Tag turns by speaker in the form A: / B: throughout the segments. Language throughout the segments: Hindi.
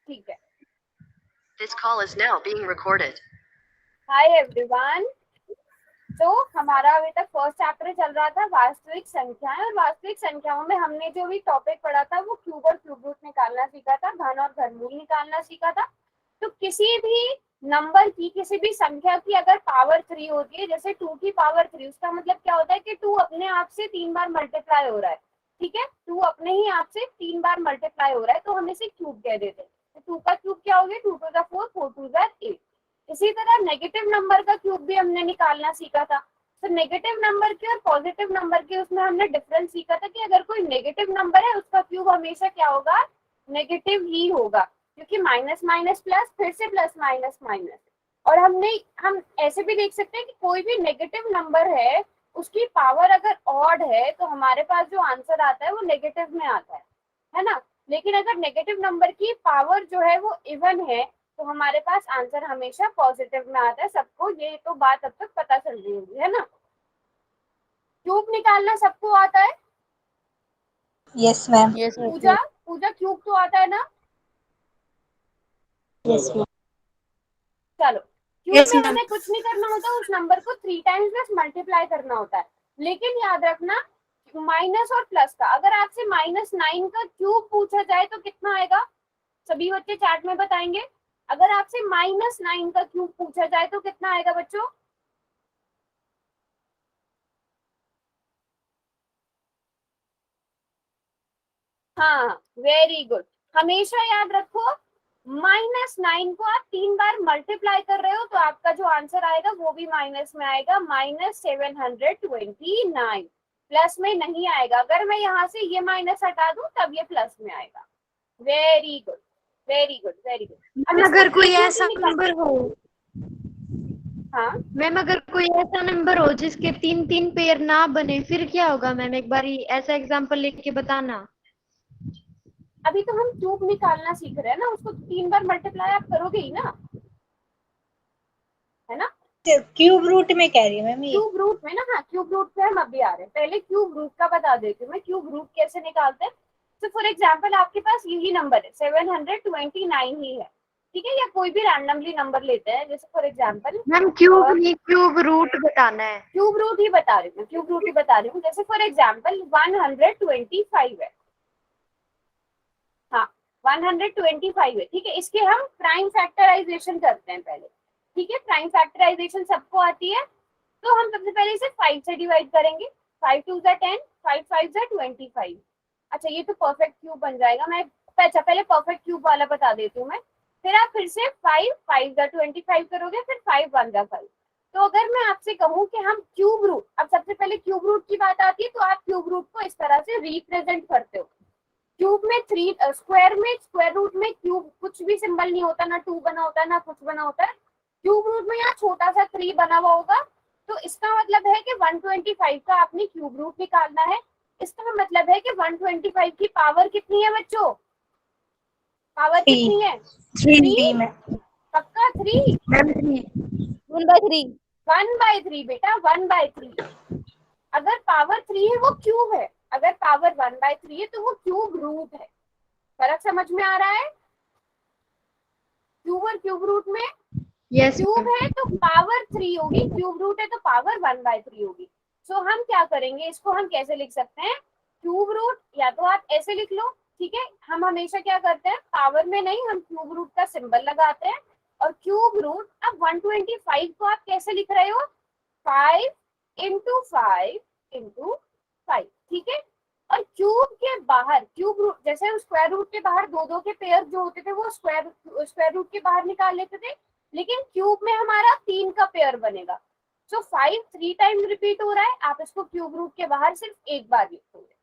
A: ठीक है।
B: This call is now being recorded.
A: Hi everyone. तो हमारा अभी तक फर्स्ट चैप्टर चल रहा था वास्तविक संख्याएं, और वास्तविक संख्याओं में हमने जो भी टॉपिक पढ़ा था वो क्यूब और क्यूब रूट निकालना सीखा था, घन और घनमूल निकालना सीखा था। तो किसी भी नंबर की, किसी भी संख्या की अगर पावर 3 होती है, जैसे 2 की पावर 3, उसका मतलब क्या होता है कि 2 अपने आप से 3 बार मल्टीप्लाई हो रहा है। ठीक है, 2 अपने ही आप से 3 बार मल्टीप्लाई हो रहा है, तो हम इसे क्यूब कह देते हैं। तो 2 का क्यूब क्या हो गया? 2 टू द 4, 4 टू द 8। इसी तरह नेगेटिव नंबर का क्यूब भी हमने निकालना सीखा था। तो नेगेटिव नंबर के और पॉजिटिव नंबर के उसमें हमने डिफरेंस सीखा था कि अगर कोई नेगेटिव नंबर है उसका क्यूब हमेशा क्या होगा? नेगेटिव ही होगा, क्योंकि माइनस माइनस प्लस, फिर से प्लस माइनस माइनस। और हम ऐसे भी देख सकते हैं कि कोई भी नेगेटिव नंबर है, उसकी पावर अगर ऑड है तो हमारे पास जो आंसर आता है वो नेगेटिव में आता है ना। लेकिन अगर नेगेटिव नंबर की पावर जो है वो इवन है तो हमारे पास आंसर हमेशा पॉजिटिव में आता है। सबको ये तो बात अब तक पता चल रही होगी, है ना। क्यूब निकालना सबको आता है?
C: Yes ma'am.
A: Puja Puja cube तो आता है ना?
C: Yes ma'am.
A: चलो, क्यूब में हमें कुछ नहीं करना होता, उस नंबर को 3 टाइम्स बस मल्टीप्लाई करना होता है। लेकिन याद रखना, माइनस और प्लस का, अगर आपसे -9 का क्यूब पूछा जाए तो कितना आएगा? सभी बच्चे चैट में बताएंगे। अगर आपसे -9 का क्यूब पूछा जाए तो कितना आएगा बच्चों? हाँ, वेरी गुड। हमेशा याद रखो, -9 को आप 3 बार मल्टीप्लाई कर रहे हो तो आपका जो आंसर आएगा वो भी माइनस में आएगा, -729। प्लस में नहीं आएगा। अगर मैं यहाँ से ये माइनस हटा दूं तब ये प्लस में आएगा। Very good, very good, very good. अब
D: अगर कोई ऐसा नंबर हो,
A: हाँ
D: मैम अगर कोई ऐसा नंबर हो जिसके 3 पेयर ना बने, फिर क्या होगा मैम? एक बार ऐसा एग्जांपल लेके बताना।
A: अभी तो हम क्यूब निकालना सीख रहे हैं ना, उसको 3 बार मल्टीप्लाई आप करोगे ही ना, है ना।
C: क्यूब रूट में कह रही हूँ मैम ये।
A: क्यूब रूट में ना, हाँ क्यूब रूट पे हम अभी आ रहे हैं। पहले क्यूब रूट का बता देती हूँ मैं, क्यूब रूट कैसे निकालते हैं। तो फॉर एग्जांपल आपके पास यही नंबर है, 729 ही है, ठीक है, या कोई भी रैंडमली नंबर लेते हैं, जैसे for example
D: ma'am cube root बताना है।
A: क्यूब रूट ही बता रही हूँ, क्यूब रूट ही बता रही हूँ। जैसे फॉर एग्जांपल 125 है, हाँ 125 है, ठीक है। इसके हम प्राइम फैक्टराइजेशन करते हैं पहले, ठीक है। प्राइम फैक्टराइजेशन सबको आती है, तो हम सबसे पहले इसे 5 से डिवाइड करेंगे। 5 2 ज़ा 10, 5 5 ज़ा 25। अच्छा, ये तो परफेक्ट क्यूब बन जाएगा। मैं अच्छा पहले परफेक्ट क्यूब वाला बता देती हूँ मैं। फिर आप फिर से 5 5 ज़ा 25 करोगे, फिर 5 1 ज़ा 5। तो अगर मैं आपसे कहूँ कि हम क्यूब रूट, अब सबसे पहले क्यूब रूट की बात आती है, तो आप क्यूब रूट को इस तरह से रिप्रेजेंट करते हो। क्यूब में स्क्वायर रूट में क्यूब कुछ भी सिंबल नहीं होता, ना 2 बना होता है ना कुछ बना होता है। क्यूब रूट में यहाँ छोटा सा 3 बना हुआ होगा, तो इसका मतलब है कि 125 का आपने क्यूब रूट निकालना है। इसका मतलब है कि 125 की पावर कितनी है बच्चों? पावर कितनी है?
C: 3 में
A: पक्का 3?
E: 1/3
A: 1/3 बेटा, 1/3। अगर पावर 3 है वो क्यूब है, अगर पावर 1/3 है तो वो क्यूब रूट है। फर्क समझ में आ रहा है क्यूब और क्यूब रूट में?
D: यस
A: क्यूब है तो पावर 3 होगी, क्यूब रूट है तो पावर 1/3 होगी। सो हम क्या करेंगे, इसको हम कैसे लिख सकते हैं? क्यूब रूट या तो आप ऐसे लिख लो, ठीक है। हम हमेशा क्या करते हैं, पावर में नहीं, हम क्यूब रूट का सिंबल लगाते हैं। और क्यूब रूट, अब 125 को आप कैसे लिख रहे हो? 5 इंटू 5 इंटू 5, ठीक है। और क्यूब के बाहर, क्यूब रूट जैसे स्क्वायर रूट के बाहर दो दो के पेयर जो होते थे वो स्क्वायर रूट के बाहर निकाल लेते थे, लेकिन क्यूब में हमारा 3 का पेयर बनेगा। सो 5 3 टाइम रिपीट हो रहा है, आप इसको क्यूब रूट के बाहर सिर्फ एक बार लिखोगे।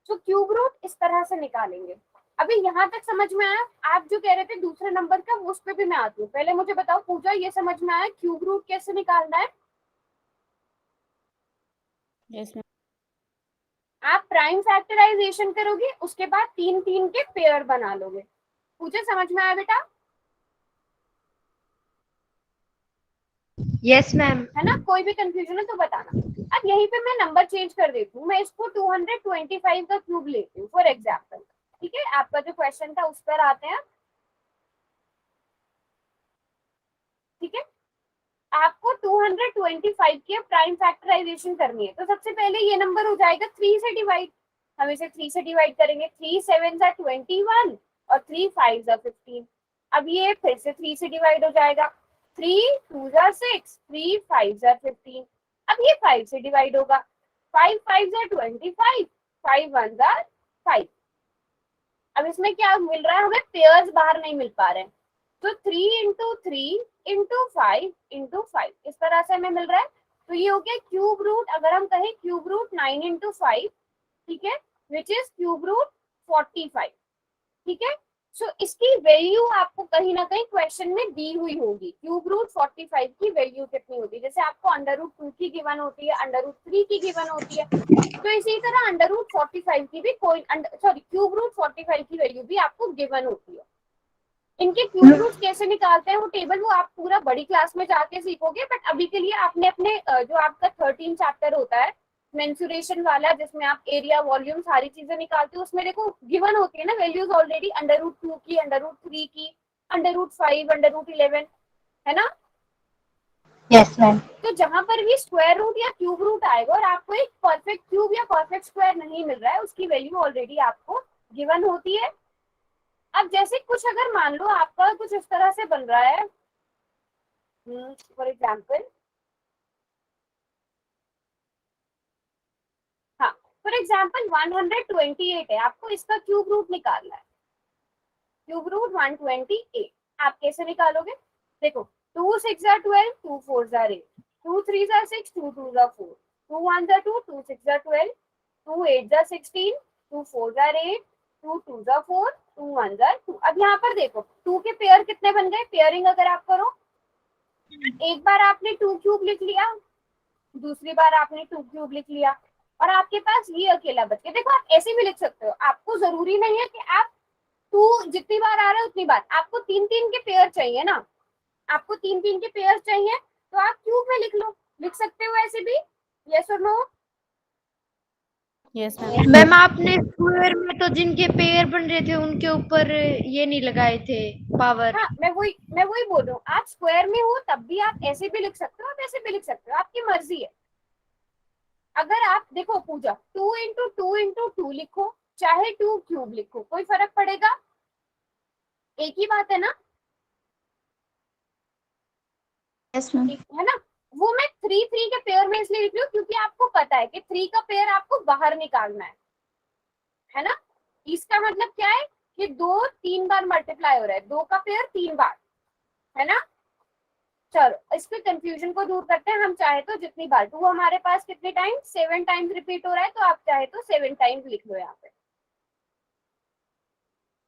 A: सो क्यूब रूट इस तरह से निकालेंगे। अभी यहाँ तक समझ में आया? आप जो कह रहे थे दूसरे नंबर का, उस पर भी मैं आती हूँ। पहले मुझे बताओ पूजा, ये समझ में आया क्यूब रूट कैसे निकालना है?
E: Yes ma'am.
A: आप प्राइम फैक्टराइजेशन करोगे, उसके बाद 3 3 के पेयर बना लोगे। पूजा समझ में आया बेटा?
D: Yes ma'am.
A: है ना, कोई भी कंफ्यूजन है तो बताना। अब यहीं पे मैं नंबर चेंज कर देती हूँ, मैं इसको 225 का क्यूब लेती हूँ फॉर एग्जाम्पल, ठीक है। आपका जो क्वेश्चन था उस पर आते हैं। ठीक है। आपको 225 की प्राइम फैक्टराइजेशन करनी है, तो सबसे पहले ये नंबर हो जाएगा 3 से डिवाइड। हम इसे 3 से डिवाइड करेंगे, 3 7 21 और 3 5 15। अब ये फिर से 3 से डिवाइड हो जाएगा, 3 2 6, 3 5 15। अब ये 5 से डिवाइड होगा, 5 5 25, 5 1 5। अब इसमें क्या मिल रहा है हमें, पेयर्स बाहर नहीं मिल पा रहे हैं, तो 3 इंटू 3 इंटू 5 इंटू 5 इस तरह से हमें मिल रहा है। तो ये हो गया क्यूब रूट, अगर हम कहें क्यूब रूट 9 इंटू 5, ठीक है, विच इज क्यूब रूट 45, ठीक है। सो इसकी वैल्यू आपको कहीं ना कहीं क्वेश्चन में दी हुई होगी, क्यूब रूट 45 की वैल्यू कितनी होती है, जैसे आपको अंडर रूट 2 की गिवन होती है, अंडर रूट 3 की गिवन होती है, तो इसी तरह अंडर रूट 45 की भी कोई सॉरी क्यूब रूट 45 की वैल्यू भी आपको गिवन होती है। इनके क्यूब रूट्स कैसे निकालते हैं वो टेबल वो आप पूरा बड़ी क्लास में जाके सीखोगे, बट अभी के लिए आपने अपने जो आपका 13 चैप्टर होता है मेंसुरेशन वाला, जिसमें आप एरिया वॉल्यूम सारी चीजें निकालते हो, उसमें देखो गिवन होती है ना वैल्यूज ऑलरेडी, अंडर रूट 2 की, अंडर रूट 3 की, अंडर रूट 5, अंडर रूट 11, है ना।
C: Yes ma'am.
A: तो जहां पर भी स्क्वायर रूट या क्यूब रूट आएगा और आपको एक परफेक्ट क्यूब या परफेक्ट स्क्वायर नहीं मिल रहा है, उसकी वैल्यू ऑलरेडी आपको गिवन होती है। अब जैसे कुछ अगर मान लो आपका कुछ इस तरह से बन रहा है, फॉर एग्जाम्पल, हाँ फॉर एग्जाम्पल 128 है, आपको इसका क्यूब रूट निकालना है, क्यूब रूट 128। आप कैसे निकालोगे, देखो 2 6 12, 2 4 8, 2 3 6, 2 2 4, 2 1 2, 2 6 12, 2 8 16, 2 4 8, 2 2 4, 2 1 2। अब यहाँ पर देखो 2 के पेयर कितने बन गए, पेयरिंग अगर आप करो, एक बार आपने 2 क्यूब लिख लिया, दूसरी बार आपने 2 क्यूब लिख लिया, और आपके पास ये अकेला बच गया। देखो आप ऐसे भी लिख सकते हो, आपको जरूरी नहीं है कि आप 2 जितनी बार आ रहा है उतनी बार, आपको 3 3 के पेयर चाहिए ना, आपको 3 3 के पेयर चाहिए तो आप क्यूब में लिख लो, लिख सकते हो ऐसे भी, यस और नो।
E: Yes ma'am.
D: मैम आपने स्क्वायर में तो जिनके पेयर बन रहे थे उनके ऊपर ये नहीं लगाए थे पावर।
A: हाँ मैं वही बोल रहा हूँ, आप स्क्वायर में हो तब भी आप ऐसे भी लिख सकते हो, आप ऐसे भी लिख सकते हो, आपकी मर्जी है। अगर आप देखो पूजा 2 इंटू 2 इंटू 2 लिखो, चाहे 2 क्यूब लिखो, कोई फर्क पड़ेगा, एक ही बात है ना,
C: यस मैम।
A: है ना। वो मैं 3 3 के पेयर में इसलिए लिख रही हूँ क्योंकि आपको पता है कि 3 का पेयर आपको बाहर निकालना है ना। इसका मतलब क्या है कि 2 3 बार मल्टीप्लाई हो रहा है, 2 का पेयर 3 बार, है ना। चलो इसके कंफ्यूजन को दूर करते हैं, हम चाहे तो जितनी बार 2 हमारे पास कितने टाइम 7 टाइम्स रिपीट हो रहा है, तो आप चाहे तो 7 टाइम्स लिख लो यहाँ पे,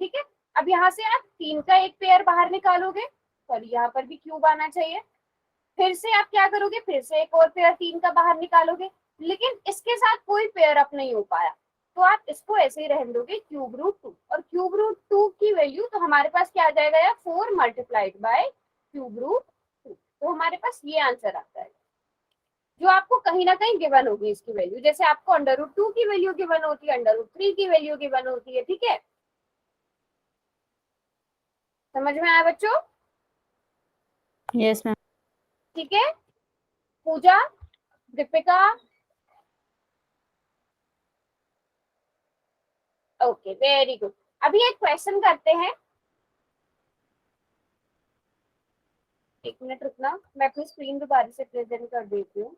A: ठीक है। अब यहाँ से आप 3 का एक पेयर बाहर निकालोगे, सॉरी यहाँ पर भी क्यूब आना चाहिए, फिर से आप क्या करोगे, फिर से एक और पेयर 3 का बाहर निकालोगे, लेकिन इसके साथ कोई पेयर अप नहीं हो पाया, तो आप इसको ऐसे ही रहने दोगे क्यूब रूट 2, और क्यूब रूट 2 की वैल्यू तो हमारे पास क्या आ जाएगा यार, 4 मल्टीप्लाइड बाय क्यूब रूट 2, तो हमारे पास ये आंसर आता है जो आपको कहीं ना कहीं गिवन होगी इसकी वैल्यू, जैसे आपको अंडर रूट 2 की वैल्यू गिवन होती है, अंडर रूट 3 की वैल्यू गिवन होती है, ठीक है। समझ में आया बच्चों,
E: यस मैम।
A: ठीक है। पूजा, दीपिका, ओके वेरी गुड। अभी एक क्वेश्चन करते हैं, एक मिनट रुकना, मैं अपनी स्क्रीन दोबारा से प्रेजेंट कर देती हूँ।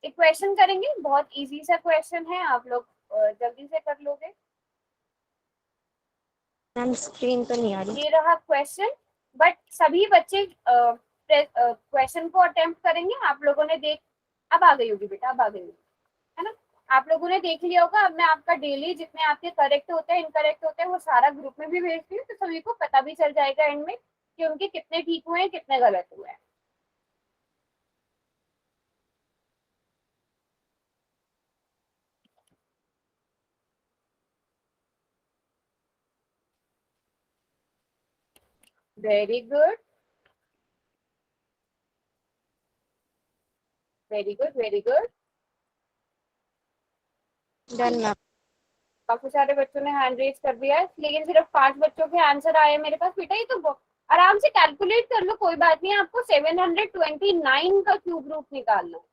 A: एक क्वेश्चन करेंगे, बहुत इजी सा क्वेश्चन है, आप लोग जल्दी से कर लोगे।
E: मैम स्क्रीन तो नहीं आ रही।
A: ये रहा क्वेश्चन, बट सभी बच्चे क्वेश्चन को अटेम्प्ट करेंगे। आप लोगों ने देख, अब आ गई होगी बेटा, अब आ गई होगी, है ना। आप लोगों ने देख लिया होगा, अब मैं आपका डेली जितने आपके करेक्ट होते हैं इनकरेक्ट होते हैं वो सारा ग्रुप में भी भेजती हूँ, तो सभी को पता भी चल जाएगा एंड में कि उनके कितने ठीक हुए हैं कितने गलत हुए हैं। Very good, very good very good.
E: Done ma'am.
A: काफी सारे बच्चों ने हैंड रेज कर दिया है, लेकिन सिर्फ 5 बच्चों के आंसर आए मेरे पास। बेटा ये तो आराम से कैलकुलेट कर लो, कोई बात नहीं। आपको 729 का क्यूब रूट निकालना है।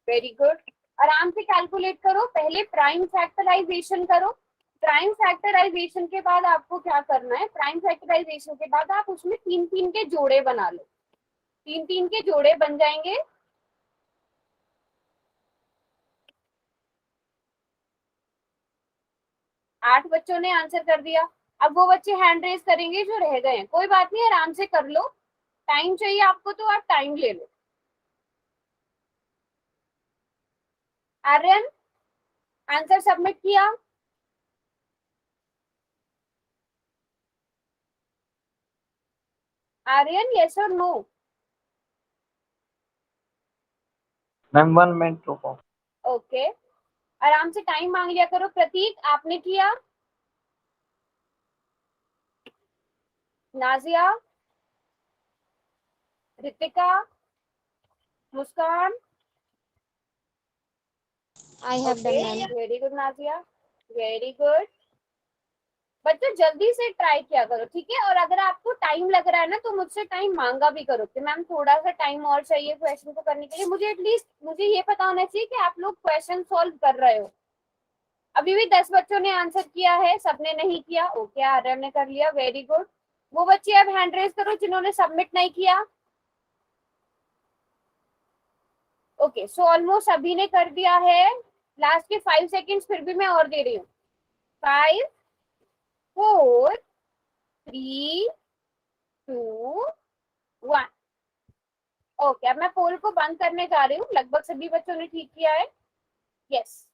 A: Very good. आराम से कैलकुलेट करो। पहले प्राइम फैक्टराइजेशन करो। प्राइम फैक्टराइजेशन के बाद आपको क्या करना है, प्राइम फैक्टराइजेशन के बाद आप उसमें 3-3 के जोड़े बना लो। 3-3 के जोड़े बन जाएंगे। आठ बच्चों ने आंसर कर दिया। अब वो बच्चे हैंड रेज करेंगे जो रह गए हैं, कोई बात नहीं, आराम से कर लो। टाइम चाहिए आपको तो आप टाइम ले लो। आर्यन, आंसर सबमिट किया? आर्यन, यस और नो?
F: मैम 1 मिनट रुको।
A: ओके, आराम से टाइम मांग लिया करो। प्रतीक, आपने किया? Nazia, Ritika, Muskan?
E: I have done ma'am.
A: Very good Nazia, very good. बच्चों जल्दी से ट्राई किया करो, ठीक है? और अगर आपको टाइम लग रहा है ना तो मुझसे टाइम मांगा भी करो कि मैम थोड़ा सा टाइम और चाहिए क्वेश्चन को करने के लिए। मुझे एटलीस्ट मुझे ये पता होना चाहिए कि आप लोग क्वेश्चन सॉल्व कर रहे हो। अभी भी 10 बच्चों ने आंसर किया है, सबने नहीं किया। ओके, आर्यन ने कर लिया, वेरी गुड। वो बच्चे अब हैंड रेज करो जिन्होंने सबमिट नहीं किया। ओके, सो ऑलमोस्ट सभी ने कर दिया है। लास्ट के 5 सेकेंड्स फिर भी मैं और दे रही हूँ। 5 4 3 2 1। ओके, अब मैं पोल को बंद करने जा रही हूँ। लगभग सभी बच्चों ने ठीक किया है। Yes,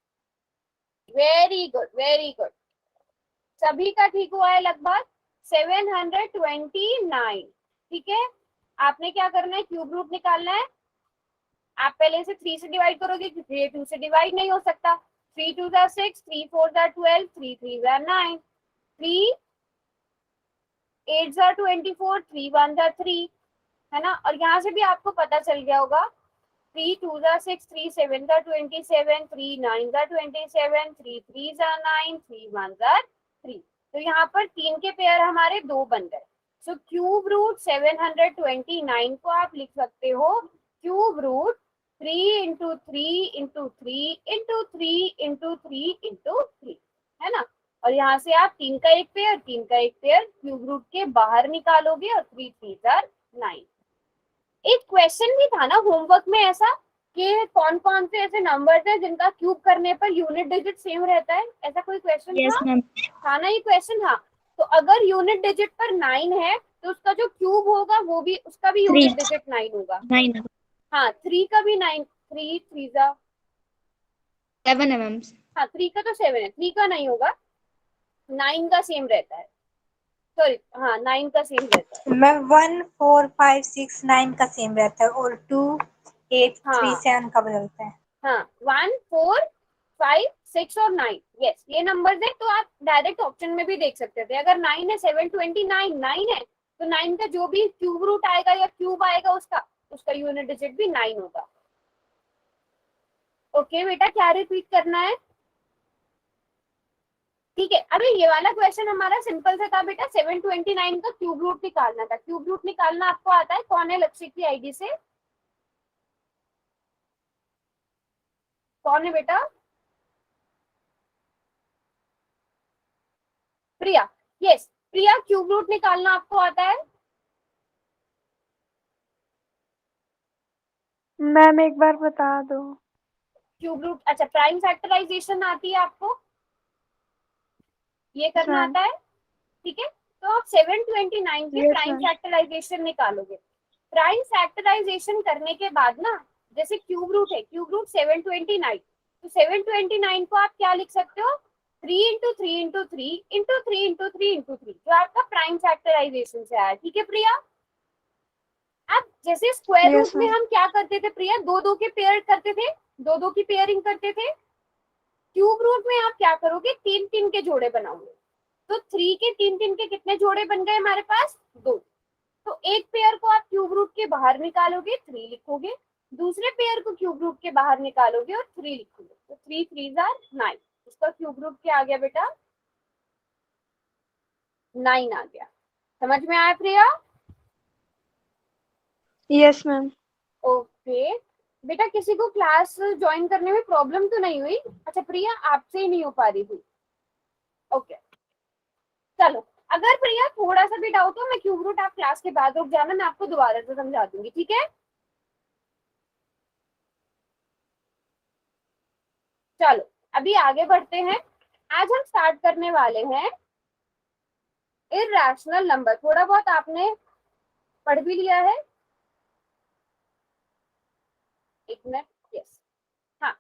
A: very good very good. सभी का ठीक हुआ है लगभग। 729। ठीक है, आपने क्या करना है, क्यूब रूट निकालना है। आप पहले से 3 से डिवाइड करोगे क्योंकि ये 2 से डिवाइड नहीं हो सकता। 3 2 6, 3 4 12, 3 3 9, 3 8 24, 3 1 3, है ना? और यहाँ से भी आपको पता चल गया होगा। 3 2 6, 3 7 27, 3 9 27, 3 3 9, 3 1 3। तो यहाँ पर 3 के पेयर हमारे 2 बन गए। सो क्यूब रूट 729 को आप लिख सकते हो cube root 3 into 3 into 3 into 3 into 3 into 3, है ना? और यहाँ से आप 3 का एक पेयर, 3 का एक पेयर क्यूब रूट के बाहर निकालोगे और 3 3 9। एक क्वेश्चन भी था ना होमवर्क में ऐसा कि कौन कौन से ऐसे नंबर्स हैं जिनका क्यूब करने पर यूनिट डिजिट सेम रहता है, ऐसा कोई क्वेश्चन
C: Yes,
A: था?
C: ma'am.
A: था ना ये क्वेश्चन? हाँ, तो अगर यूनिट डिजिट पर 9 है तो उसका जो क्यूब होगा वो भी, उसका भी यूनिट
C: Three.
A: डिजिट 9 होगा।
C: 9.
A: हाँ, 3 का भी 9, 3 3 जा,
C: 7 है मैम.
A: हाँ 3 का तो 7 है, 3 का नहीं होगा, 9 का सेम रहता है। सॉरी, हाँ 9 का सेम रहता है।
G: मैम 1 4 5 6 9 का सेम रहता है और 2 8 3 7 का बदलता है।
A: हाँ 1 4 5 6 और 9, यस ये नंबर्स है। तो आप डायरेक्ट ऑप्शन में भी देख सकते थे। अगर 9 है, 729 9 है, तो 9 का जो भी क्यूब रूट आएगा या क्यूब आएगा उसका यूनिट डिजिट भी 9 होगा। ओके बेटा, क्या रिपीट करना है? ठीक है, अभी ये वाला क्वेश्चन हमारा सिंपल सा था बेटा। 729 का क्यूब रूट निकालना था। क्यूब रूट निकालना आपको आता है? कौन है लक्ष्य की आईडी से? कौन है बेटा? प्रिया, यस प्रिया, क्यूब रूट निकालना आपको आता है?
H: मैम एक बार बता दो।
A: क्यूब रूट, अच्छा प्राइम फैक्टराइजेशन आती है आपको? ये करना
H: मैम।
A: आता है? ठीक है, तो आप 729 के
H: Yes,
A: प्राइम
H: मैम।
A: फैक्टराइजेशन निकालोगे। प्राइम फैक्टराइजेशन करने के बाद ना, जैसे क्यूब रूट है, क्यूब रूट 729, तो 729 को आप क्या लिख सकते हो? 3 into 3 into 3 into 3 into 3 into 3, जो आपका प्राइम फैक्टराइजेशन से आया। ठीक है प्रिया? अब जैसे स्क्वायर
H: Yes,
A: रूट में
H: ma'am.
A: हम क्या करते थे प्रिया? 2 2 के पेयर करते थे, 2 2 की पेयरिंग करते थे। क्यूब रूट में आप क्या करोगे, 3 के जोड़े बनाओगे। तो 3 के 3 के कितने जोड़े बन गए हमारे पास, 2। तो एक पेयर को आप क्यूब रूट के बाहर निकालोगे, 3 लिखोगे। दूसरे पेयर को क्यूब रूट के बाहर निकालोगे और 3 लिखोगे। तो 3 3 9, इसका क्यूब रूट क्या आ गया बेटा, 9 आ गया। समझ में आया प्रिया?
H: Yes, ma'am.
A: ओके बेटा, किसी को क्लास ज्वाइन करने में प्रॉब्लम तो नहीं हुई? अच्छा प्रिया, आपसे ही नहीं हो पा रही थी। ओके चलो, अगर प्रिया थोड़ा सा भी डाउट हो, मैं क्यूब रूट आप क्लास के बाद रुक जाना, मैं आपको दोबारा से समझा दूंगी, ठीक है? चलो अभी आगे बढ़ते हैं। आज हम स्टार्ट करने वाले हैं इरैशनल नंबर। थोड़ा बहुत आपने पढ़ भी लिया है, एक मिनट, यस, हाँ,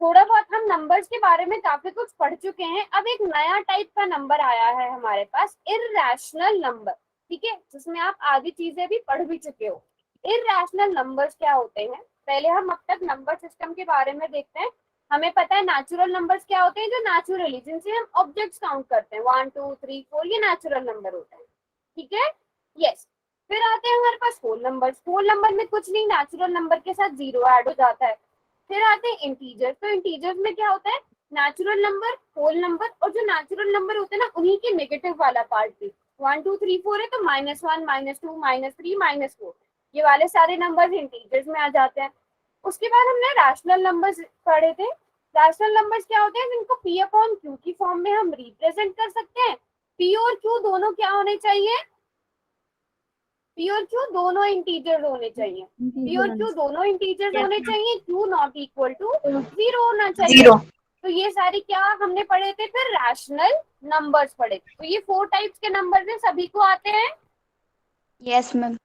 A: थोड़ा बहुत हम नंबर्स के बारे में काफी कुछ पढ़ चुके हैं। अब एक नया टाइप का नंबर आया है हमारे पास, इरैशनल नंबर, ठीक है, जिसमें आप आधी चीजें भी पढ़ भी चुके हो। इरैशनल नंबर्स क्या होते हैं, पहले हम अब तक नंबर सिस्टम के बारे में देखते हैं। हमें पता है नेचुरल नंबर्स क्या होते हैं, जो नेचुरली, जिनसे हम ऑब्जेक्ट्स काउंट करते हैं, 1 2 3 4, ये नेचुरल नंबर होते हैं, ठीक है, यस। फिर आते हैं हमारे पास होल नंबर्स। होल नंबर में कुछ नहीं, नेचुरल नंबर के साथ 0 ऐड हो जाता है। फिर आते हैं इंटीजर्स। तो इंटीजर्स में क्या होता है, नेचुरल नंबर, होल नंबर, और जो नेचुरल नंबर होते हैं ना, उन्हीं के नेगेटिव वाला पार्ट भी। 1 2 3 4 है तो -1 -2 -3 -4, ये वाले सारे नंबर्स इंटीजर्स में आ जाते हैं। उसके बाद हमने रैशनल नंबर्स पढ़े थे। रैशनल नंबर्स क्या होते हैं, जिनको P/Q की फॉर्म में हम रिप्रेजेंट कर सकते हैं। P और Q दोनों क्या होने चाहिए, P और Q दोनों इंटीजर्स होने चाहिए। P और Q दोनों इंटीजर्स होने चाहिए। Q नॉट इक्वल टू 0 होना चाहिए। तो ये सारी क्या हमने पढ़े थे, फिर रैशनल नंबर्स पढ़े थे। तो ये 4 टाइप्स के नंबर्स हैं, सभी को आते हैं?
C: Yes, ma'am.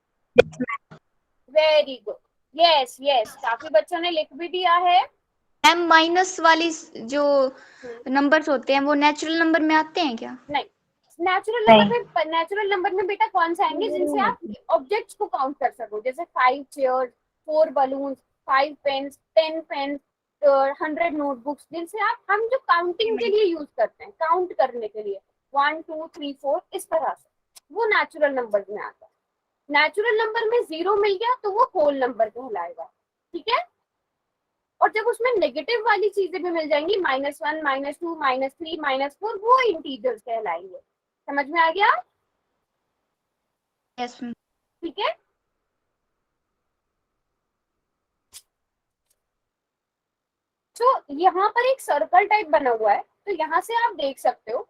A: Very good, yes yes, काफी बच्चों ने लिख भी दिया है।
C: मैम माइनस वाली जो नंबर्स होते हैं वो नेचुरल नंबर में आते हैं क्या?
A: नहीं, नेचुरल नंबर में बेटा कौन से आएंगे, जिनसे आप ऑब्जेक्ट्स को काउंट कर सको, जैसे 5 chairs, 4 balloons, 5 pens, 10 pens, 100 notebooks, जिनसे हम जो काउंटिंग के लिए यूज करते हैं, काउंट करने के लिए 1 2 3 4, इस तरह से, वो नेचुरल नंबर में आता है। नेचुरल नंबर में 0 मिल गया तो वो होल नंबर कहलाएगा, ठीक है। और जब उसमें नेगेटिव वाली चीजें भी मिल जाएंगी, -1 -2 -3 -4, वो इंटीजर्स कहलाएंगे। समझ में आ गया?
C: Yes ma'am.
A: ठीक है, तो यहाँ पर एक सर्कल टाइप बना हुआ है, तो यहाँ से आप देख सकते हो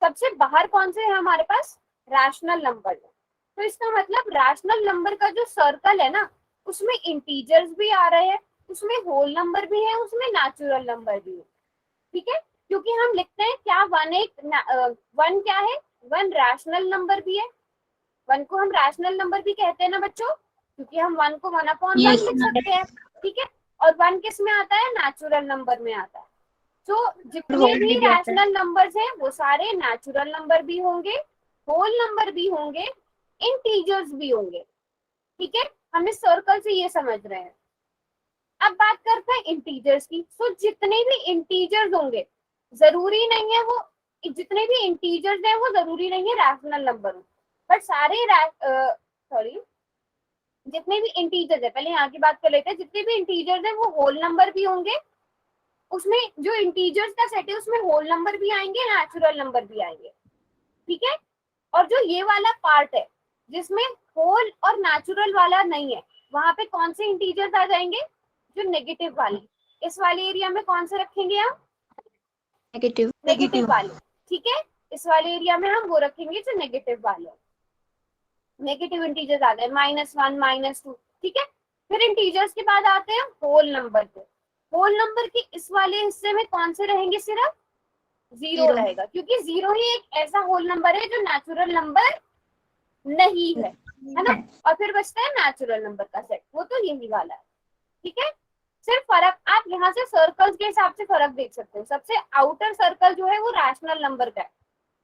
A: सबसे बाहर कौन से है हमारे पास, रैशनल नंबर है। तो इसका मतलब रैशनल नंबर का जो सर्कल है ना, उसमें इंटीजर्स भी आ रहे हैं, उसमें होल नंबर भी है, उसमें नेचुरल नंबर भी है, ठीक है। क्योंकि हम लिखते हैं क्या, वन क्या है, 1 रैशनल नंबर भी है। 1 को हम रैशनल नंबर भी कहते हैं ना बच्चों, क्योंकि हम 1 को 1/1 लिख सकते हैं, ठीक है। और 1 किस में आता है, नेचुरल नंबर में आता है। तो जितने भी रैशनल नंबर्स हैं वो सारे नेचुरल नंबर भी होंगे, होल नंबर भी होंगे, इंटीजर्स भी होंगे, ठीक है। हम इस सर्कल से ये समझ रहे हैं। अब बात करते हैं इंटीजर्स की। तो जितने भी इंटीजर्स होंगे, जरूरी नहीं है वो, जितने भी इंटीजर्स हैं वो जरूरी नहीं है रैशनल नंबर हो, बट सारे जितने भी इंटीजर्स है, पहले यहाँ की बात कर लेते हैं, जितने भी इंटीजर्स है वो होल नंबर भी होंगे। उसमें जो इंटीजर्स का सेट है उसमें होल नंबर भी आएंगे, नेचुरल नंबर भी आएंगे, ठीक है। और जो ये वाला पार्ट है जिसमें होल और नेचुरल वाला नहीं है, वहां पे कौन से इंटीजर्स आ जाएंगे, जो नेगेटिव वाले। इस वाले एरिया में कौन से रखेंगे हम, नेगेटिव वाले, ठीक है। इस वाले एरिया में हम वो रखेंगे जो नेगेटिव वाले, नेगेटिव इंटीजर्स आ गए, -1 -2, ठीक है। फिर इंटीजर्स के बाद आते हैं होल नंबर पे। होल नंबर के इस वाले हिस्से में कौन से रहेंगे, सिर्फ 0 रहेगा, क्योंकि 0 ही एक ऐसा होल नंबर है जो नेचुरल नंबर नहीं है ना। और फिर बचता है नेचुरल नंबर का सेट, वो तो यही वाला है, ठीक है। सिर्फ फर्क आप यहाँ से सर्कल्स के हिसाब से फर्क देख सकते हो। सबसे आउटर सर्कल जो है वो रैशनल नंबर का है,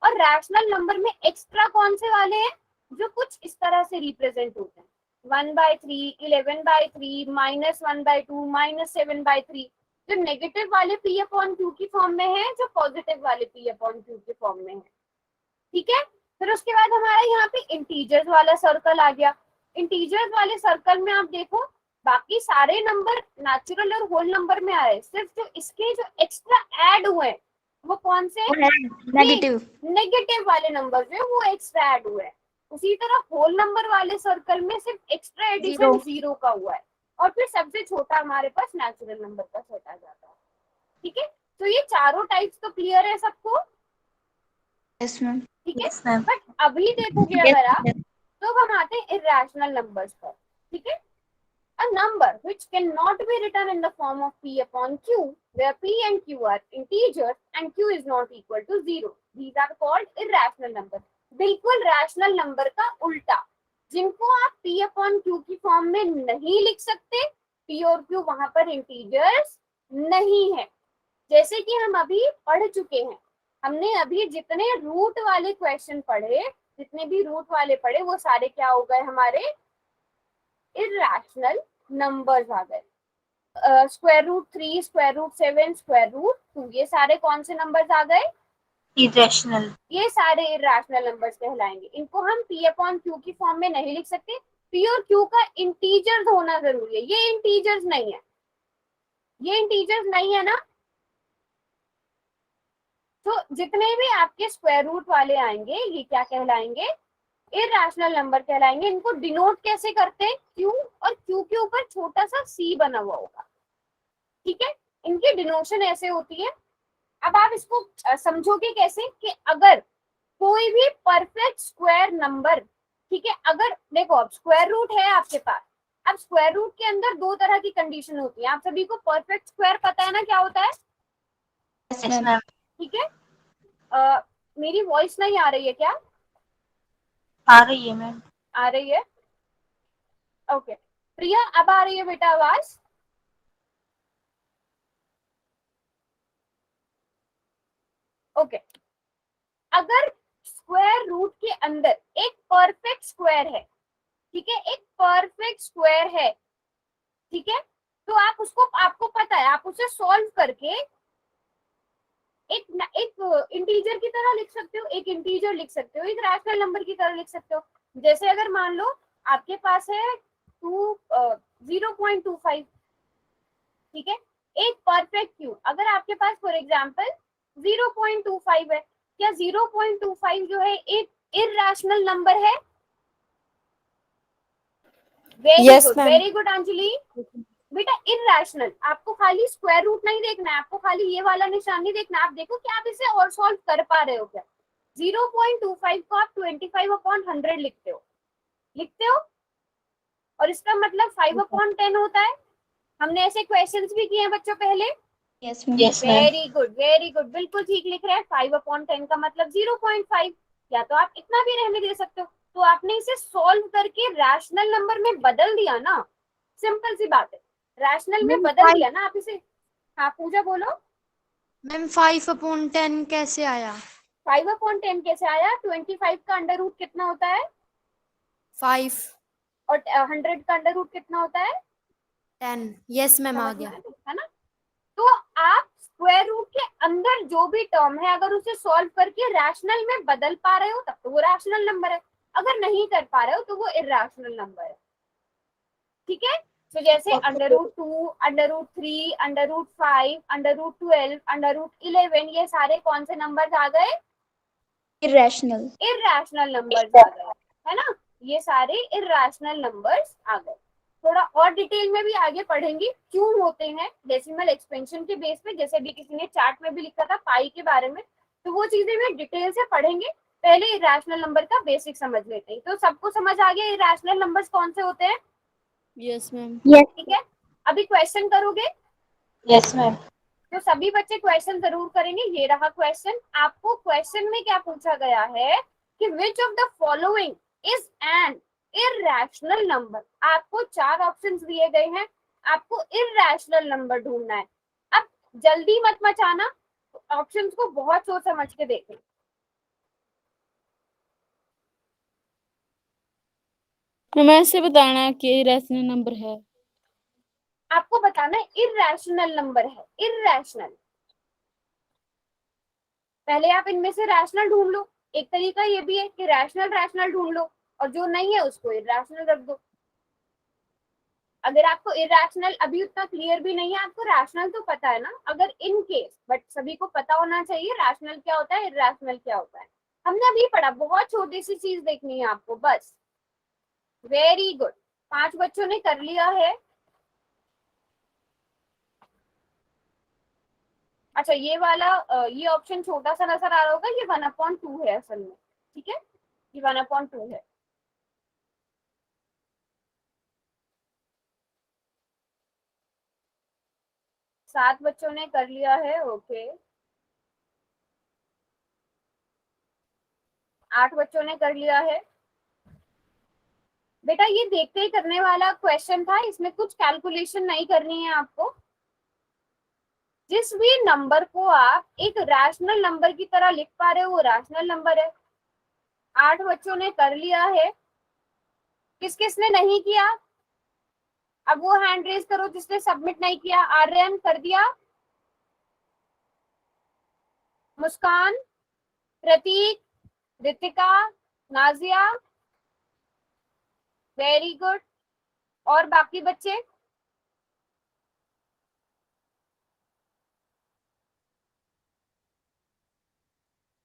A: और रैशनल नंबर में एक्स्ट्रा कौन से वाले हैं, जो कुछ इस तरह से रिप्रेजेंट होते हैं, 1/3, 11/3, -1/2, -7/3। जो नेगेटिव वाले p अपॉन q की फॉर्म में है, जो पॉजिटिव वाले p अपॉन q की फॉर्म में है। ठीक है, फिर उसके बाद हमारा यहाँ पे इंटीजर्स वाला सर्कल आ गया। इंटीजर्स वाले सर्कल में आप देखो बाकी सारे नंबर नेचुरल और होल नंबर में आ रहे हैं, सिर्फ जो इसके जो एक्स्ट्रा ऐड हुए हैं वो कौन से
C: नेगेटिव
A: नेगेटिव वाले नंबर जो है वो एक्स्ट्रा ऐड हुए हैं। उसी तरह होल नंबर वाले सर्कल में सिर्फ एक्स्ट्रा एडिशन 0 का हुआ है, और फिर सबसे छोटा हमारे पास नेचुरल नंबर का सेट आ जाता है। ठीक है, तो ये चारों टाइप्स तो क्लियर है सबको।
C: Yes ma'am.
A: ठीक है,
G: Yes, ma'am.
A: बट अभी देखोगे अगर आप तो हम आते हैं इरेशनल नंबर्स पर। ठीक है, a number which cannot be written in the form of p upon q, where p and q are integers and q is not equal to 0. These are called irrational numbers. बिल्कुल रैशनल नंबर का उल्टा, जिनको आप p upon q की फॉर्म में नहीं लिख सकते, p और q वहां पर इंटीजर्स नहीं है। जैसे कि हम अभी पढ़ चुके हैं, हमने अभी जितने रूट वाले क्वेश्चन पढ़े, जितने भी रूट वाले पढ़े, वो सारे क्या हो गए हमारे इरेशनल नंबर्स आ गए। Square root 3, square root 7, square root 2, ये सारे कौन से नंबर्स आ गए?
G: Irrational.
A: ये सारे इरेशनल नंबर्स कहलाएंगे। इनको हम p अपॉन q की फॉर्म में नहीं लिख सकते, p और q का इंटीजर्स होना जरूरी है। ये इंटीजर्स नहीं है, ये इंटीजर्स नहीं है ना। तो जितने भी आपके स्क्वायर रूट वाले आएंगे ये क्या कहलाएंगे? इरेशनल नंबर कहलाएंगे। इनको डिनोट कैसे करते हैं? q, और q के ऊपर छोटा सा c बना हुआ होगा। ठीक है, इनकी डिनोशन ऐसे होती है। अब आप इसको समझोगे कैसे कि अगर कोई भी परफेक्ट स्क्वायर नंबर, ठीक है, अगर देखो अब स्क्वायर रूट है आपके पास, अब स्क्वायर रूट के अंदर दो तरह की कंडीशन होती है। आप सभी को परफेक्ट स्क्वायर पता है ना क्या होता है?
C: Yes
G: Yes,
C: ma'am.
G: ma'am.
A: ठीक है, मेरी वॉइस नहीं आ रही है क्या?
G: आ रही है मैम।
A: आ रही है, ओके। प्रिया अब आ रही है बेटा आवाज? ओके, अगर स्क्वायर रूट के अंदर एक परफेक्ट स्क्वायर है, ठीक है, एक परफेक्ट स्क्वायर है, ठीक है, तो आप उसको, आपको पता है, आप उसे सॉल्व करके एक इंटीजर की तरह लिख सकते हो, एक इंटीजर लिख सकते हो, एक रैशनल नंबर की तरह लिख सकते हो। जैसे अगर मान लो आपके पास है 0.25, ठीक है, एक परफेक्ट क्यूब, अगर आपके पास फॉर एग्जांपल 0.25 है, क्या 0.25 जो है एक इरैशनल नंबर है?
E: Yes, ma'am.
A: Very good Anjali. बेटा इरैशनल, आपको खाली स्क्वायर रूट नहीं देखना है, आपको खाली ये वाला निशान नहीं देखना, आप देखो कि आप इसे और सॉल्व कर पा रहे हो क्या। 0.25 को आप 25/100 लिखते हो, लिखते हो, और इसका मतलब 5/10 होता है। हमने ऐसे क्वेश्चंस भी किए हैं बच्चों पहले।
C: Yes ma'am.
G: Yes, ma'am.
A: Very good, very good, बिल्कुल ठीक लिख रहे हैं। 5/10 का मतलब 0.5, या तो आप इतना भी रहने दे सकते हो। तो आपने इसे सॉल्व करके रैशनल नंबर में बदल दिया ना, सिंपल सी बात है, रैशनल में बदल दिया ना आप इसे। हाँ पूजा बोलो।
D: मैम 5/10 कैसे आया?
A: 5/10 कैसे आया? 25 का अंडर रूट कितना होता है?
D: 5
A: और 100 का अंडर रूट कितना होता है?
D: 10। यस मैम आ
A: समझ में
D: गया।
A: आया, है ना। तो आप स्क्वायर रूट के अंदर जो भी टर्म है, अगर उसे सॉल्व करके रैशनल में बदल पा रहे हो तब तो वो रैशनल नंबर है, अगर नहीं कर पा रहे हो तो वो इरैशनल नंबर है। ठीक है, तो जैसे √2, √3, √5, √12, √11, ये सारे कौन से नंबर्स आ गए?
C: इरेशनल।
A: इरैशनल नंबर्स आ गए, है ना। ये सारे इरैशनल नंबर्स आ गए। थोड़ा और डिटेल में भी आगे पढ़ेंगे क्यों होते हैं डेसिमल एक्सपेंशन के बेस पे, जैसे भी किसी ने चार्ट में भी लिखा था पाई के बारे में, तो वो चीजें भी डिटेल से पढ़ेंगे। पहले इरैशनल नंबर का बेसिक समझ लेते हैं। तो सबको समझ आ गया इरैशनल नंबर्स कौन से होते हैं?
D: Yes ma'am.
A: ठीक है, अभी क्वेश्चन करोगे?
G: Yes, ma'am.
A: तो सभी बच्चे क्वेश्चन जरूर करेंगे। ये रहा क्वेश्चन। आपको क्वेश्चन में क्या पूछा गया है कि which of the following is an irrational number. आपको 4 ऑप्शंस दिए गए हैं, आपको इरैशनल नंबर ढूंढना है। अब जल्दी मत मचाना, ऑप्शंस को बहुत सोच समझ के देखें।
I: हमें ऐसे बताना कि रैशनल नंबर है।
A: आपको बताना है इररेशनल नंबर है, इररेशनल। पहले आप इनमें से रैशनल ढूंढ लो। एक तरीका ये भी है कि रैशनल रैशनल ढूंढ लो और जो नहीं है उसको इररेशनल रख दो। अगर आपको इररेशनल अभी उतना क्लियर भी नहीं है, आपको रैशनल तो पता है ना, अगर इन केस, बट सभी को पता होना चाहिए रैशनल क्या होता है, इररेशनल क्या होता है। हमने अभी पढ़ा, बहुत छोटी सी चीज देखनी है आपको बस। वेरी गुड, 5 बच्चों ने कर लिया है। अच्छा, ये वाला ये ऑप्शन छोटा सा नजर आ रहा होगा, ये 1/2 है असल में, ठीक है, ये 1/2 है। सात बच्चों ने कर लिया है, ओके। 8 बच्चों ने कर लिया है। बेटा ये देखते ही करने वाला क्वेश्चन था, इसमें कुछ कैलकुलेशन नहीं करनी है आपको। जिस भी नंबर को आप एक रैशनल नंबर की तरह लिख पा रहे हो वो रैशनल नंबर है। 8 बच्चों ने कर लिया है। किस किसने नहीं किया? अब वो हैंड रेज करो जिसने सबमिट नहीं किया। आर्यन कर दिया, मुस्कान, प्रतीक, रितिका, नाजिया, वेरी गुड। और बाकी बच्चे?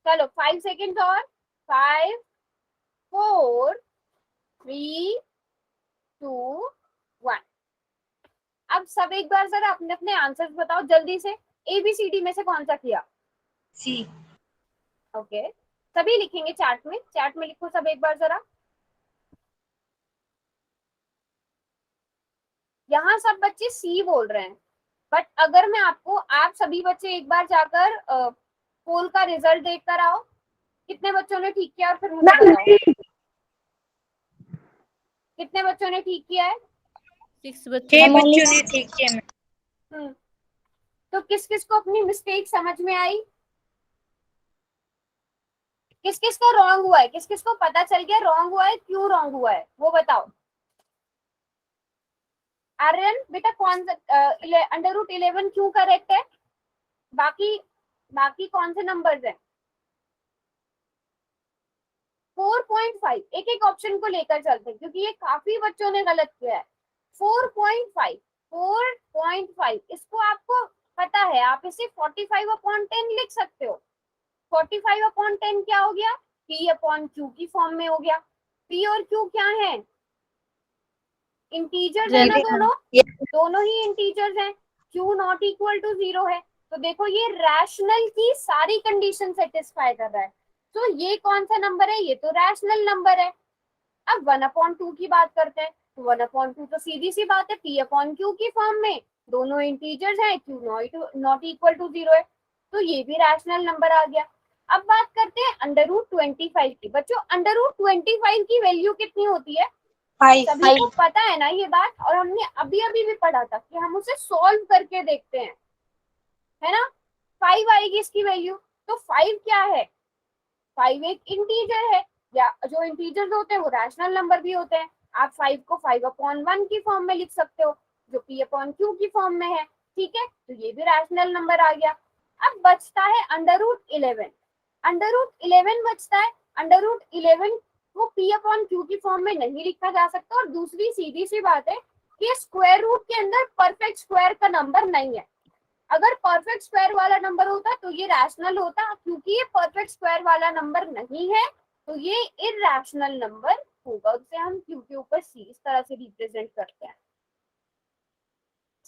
A: चलो 5 सेकेंड और। 5 4 3 2 1। अब सब एक बार जरा अपने अपने आंसर्स बताओ जल्दी से। ABCD में से कौन सा किया?
G: सी।
A: ओके, सभी लिखेंगे चैट में, चैट में लिखो सब एक बार जरा। यहाँ सब बच्चे सी बोल रहे हैं, बट अगर मैं आपको, आप सभी बच्चे एक बार जाकर पोल का रिजल्ट देख कर आओ, कितने बच्चों ने ठीक किया और फिर मुझे बताओ कितने बच्चों ने ठीक किया है।
E: 6 बच्चों
G: 6
E: ने
G: बच्चों ने ठीक किया।
A: तो किस किस को अपनी मिस्टेक समझ में आई? किस किस का रॉन्ग हुआ है? किस किस को पता चल गया रॉन्ग हुआ है, क्यों रॉन्ग हुआ है वो बताओ। आर्यन बेटा कौन सा √11 क्यों करेक्ट है? बाकी बाकी कौन से नंबर्स हैं? 4.5, एक एक ऑप्शन को लेकर चलते हैं क्योंकि ये काफी बच्चों ने गलत किया है। 4.5, 4.5 इसको आपको पता है, आप इसे 45/10 लिख सकते हो। 45/10 क्या हो गया? P/Q की फॉर्म में हो गया। P और Q क्या है? इंटीजर्स है ना, दोनों ही इंटीजर्स हैं। Q नॉट इक्वल टू 0 है, तो देखो ये रैशनल की सारी कंडीशन सेटिस्फाई कर रहा है। तो ये कौन सा नंबर है? ये तो रैशनल नंबर है। अब 1/2 की बात करते हैं, तो 1/2 तो सीधी सी बात है, P/Q की फॉर्म में, दोनों इंटीजर्स हैं, Q नॉट इक्वल टू 0 है, तो ये भी रैशनल नंबर आ गया। अब बात करते हैं √25 की। बच्चों √25 की वैल्यू कितनी होती है?
G: 5।
A: सभी को पता है ना ये बात, और हमने अभी अभी भी पढ़ा था कि हम उसे सॉल्व करके देखते हैं, है ना। 5 आएगी इसकी वैल्यू, तो 5 क्या है? 5 एक इंटीजर है, या जो इंटीजर्स होते हैं वो रैशनल नंबर भी होते हैं। आप 5 को 5/1 की फॉर्म में लिख सकते हो, जो P/Q की फॉर्म में है, ठीक है, तो ये भी रैशनल नंबर आ गया। अब बचता है √11। √11 बचता है। √11 को P/Q की फॉर्म में नहीं लिखा जा सकता, और दूसरी सीधी सी बात है कि स्क्वायर रूट के अंदर परफेक्ट स्क्वायर का नंबर नहीं है। अगर परफेक्ट स्क्वायर वाला नंबर होता तो ये रैशनल होता, क्योंकि ये परफेक्ट स्क्वायर वाला नंबर नहीं है तो ये इरैशनल नंबर होगा। उसे हम Q के ऊपर C इस तरह से रिप्रेजेंट करते हैं।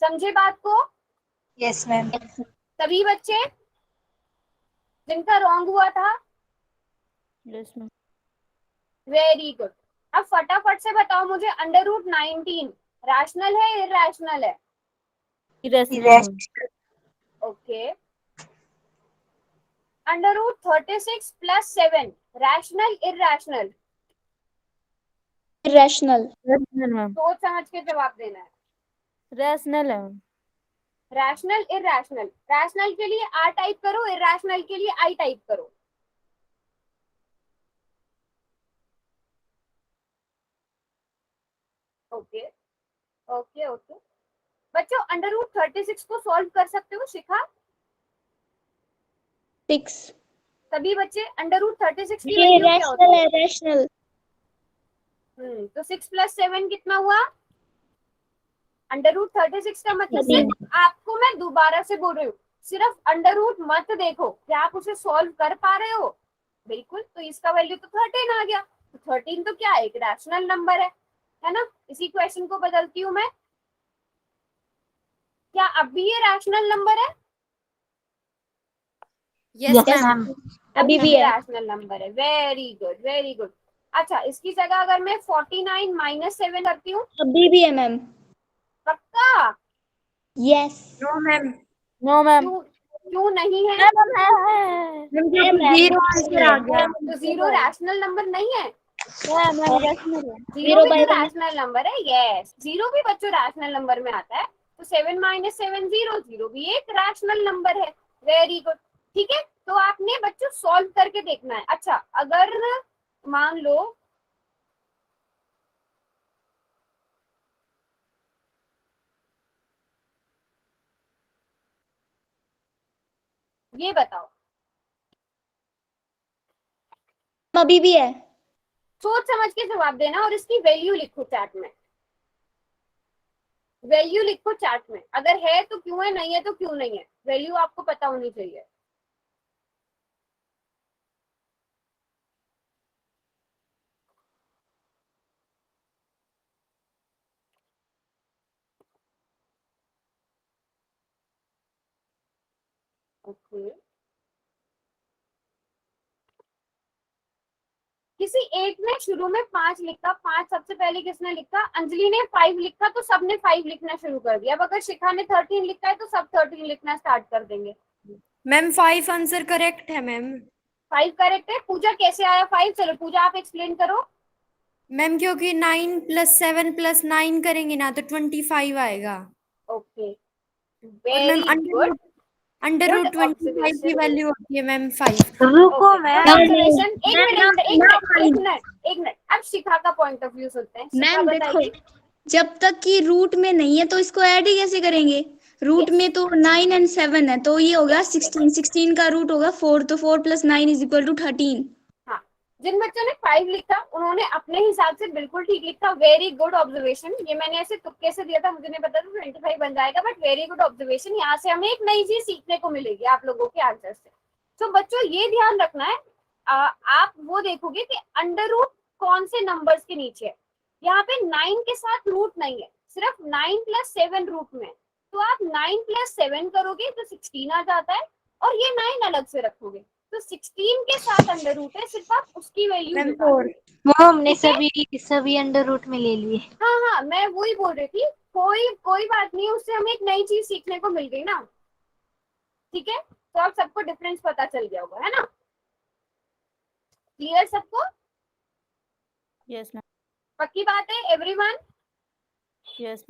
A: समझे बात को?
G: Yes ma'am.
A: सभी बच्चे जिनका रॉन्ग हुआ था?
E: Yes ma'am.
A: Very good. अब फटाफट से बताओ मुझे, √19 रैशनल है इरैशनल है?
E: Irrational.
A: Okay. √36 + 7 rational irrational?
C: Rational.
E: Rational ma'am.
A: सोच समझ के जवाब देना है।
E: रैशनल है मैम।
A: Rational irrational? रैशनल के लिए R टाइप करो, इरैशनल के लिए I टाइप करो। Okay okay okay. बच्चों √36 को सॉल्व कर सकते हो शिखा?
C: 6
A: सभी बच्चे √36 की
C: ये
A: वैल्यू क्या
C: रैशनल
A: होती
C: है,
A: है?
C: रैशनल।
A: तो 6 + 7 कितना हुआ? √36 का मतलब सिर्फ आपको मैं दोबारा से बोल रही हूँ, सिर्फ अंडर रूट मत देखो, क्या आप उसे सॉल्व कर पा रहे हो? बिल्कुल, तो इसका वैल्यू तो 13 आ गया। तो 13 तो क्या है, एक रैशनल नंबर है ना? इसी क्वेश्चन को बदलती हूँ मैं, क्या अब भी ये रैशनल नंबर है?
D: Yes
C: Yes,
D: ma'am.
C: अभी भी है।
A: रैशनल नंबर है। Very good, very good. अच्छा, इसकी जगह अगर मैं 49 - 7 करती हूँ,
C: अभी भी है मैम।
A: पक्का?
C: Yes
D: no ma'am.
E: No ma'am.
A: क्यों क्यों नहीं है?
D: मैम जीरो आंसर आ गया।
A: तो जीरो रैशनल नंबर नहीं है?
E: मैम रैशनल है।
A: जीरो भी तो
C: 0/1
A: रैशनल नंबर है। यस, जीरो भी बच्चों रैशनल नंबर में आता है। तो 7 - 7 जीरो, जीरो भी एक रैशनल नंबर है। Very good. ठीक है, तो आपने बच्चों सॉल्व करके देखना है। अच्छा, अगर मान लो ये बताओ,
C: अभी भी है।
A: सोच समझ के जवाब देना और इसकी वैल्यू लिखो चैट में। वैल्यू लिखो चैट में, अगर है तो क्यों है, नहीं है तो क्यों नहीं है। वैल्यू आपको पता होनी चाहिए। ओके, किसी एक ने शुरू में 5 लिखा, 5 सबसे पहले किसने लिखा? अंजलि ने 5 लिखा, तो सबने 5 लिखना शुरू कर दिया। अब अगर शिखा ने 13 लिखा है तो सब 13 लिखना स्टार्ट कर देंगे।
D: मैम 5 आंसर करेक्ट है मैम।
A: 5 करेक्ट है। पूजा कैसे आया 5? चलो पूजा आप एक्सप्लेन करो।
D: मैम क्योंकि 9 + 7 + 9 करेंगे ना तो 25 आएगा।
A: ओके,
D: और ma'am
A: very good,
D: under
A: good
D: root 25 की
A: ऑब्जर्वेशन।
D: वैल्यू होती है मैम 5।
G: रुको
A: ओके, गुड
G: मैम।
A: ऑब्जर्वेशन। एक
C: मैम,
A: मिनट, एक मिनट, एक मिनट, एक मिनट। अब शिखा का पॉइंट ऑफ व्यू सुनते हैं। शिखा
C: मैम देखो,
A: बताइए।
C: जब तक कि रूट में नहीं है तो इसको ऐड ही कैसे करेंगे? Root
A: Yes.
C: में तो 9 और 7 है, तो ये होगा
A: Yes, yes.
C: 16। 16 का रूट होगा 4, तो 4 + 9 = 13।
A: हाँ, जिन बच्चों ने 5 लिखा उन्होंने अपने हिसाब से बिल्कुल ठीक लिखा। Very good observation. ये मैंने ऐसे तुक्के से दिया था, मुझे नहीं पता था 25 बन जाएगा, बट वेरी गुड ऑब्जर्वेशन। यहाँ से हमें एक नई चीज सीखने को मिलेगी आप लोगों के आंसर से। तो बच्चों ये ध्यान रखना है, आप वो देखोगे कि अंडर रूट कौन से नंबर्स के नीचे है। यहाँ पे 9 के साथ रूट नहीं है, सिर्फ 9 + 7 रूट में। तो आप 9 + 7 करोगे तो 16 आ जाता है, और ये 9 अलग से रखोगे तो 16 के साथ अंडर रूट है, सिर्फ आप उसकी वैल्यू
D: मैम
A: निकालोगे।
G: वो हमने
A: ठीक है?
G: सभी अंडर रूट में ले लिए।
A: हाँ हाँ, मैं वही बोल रही थी। कोई कोई बात नहीं, उससे हमें एक नई चीज सीखने को मिल गई ना। ठीक है, तो अब सबको डिफरेंस पता चल गया होगा, है ना? क्लियर सबको?
E: Yes ma'am.
A: पक्की बात है एवरीवन?
E: यस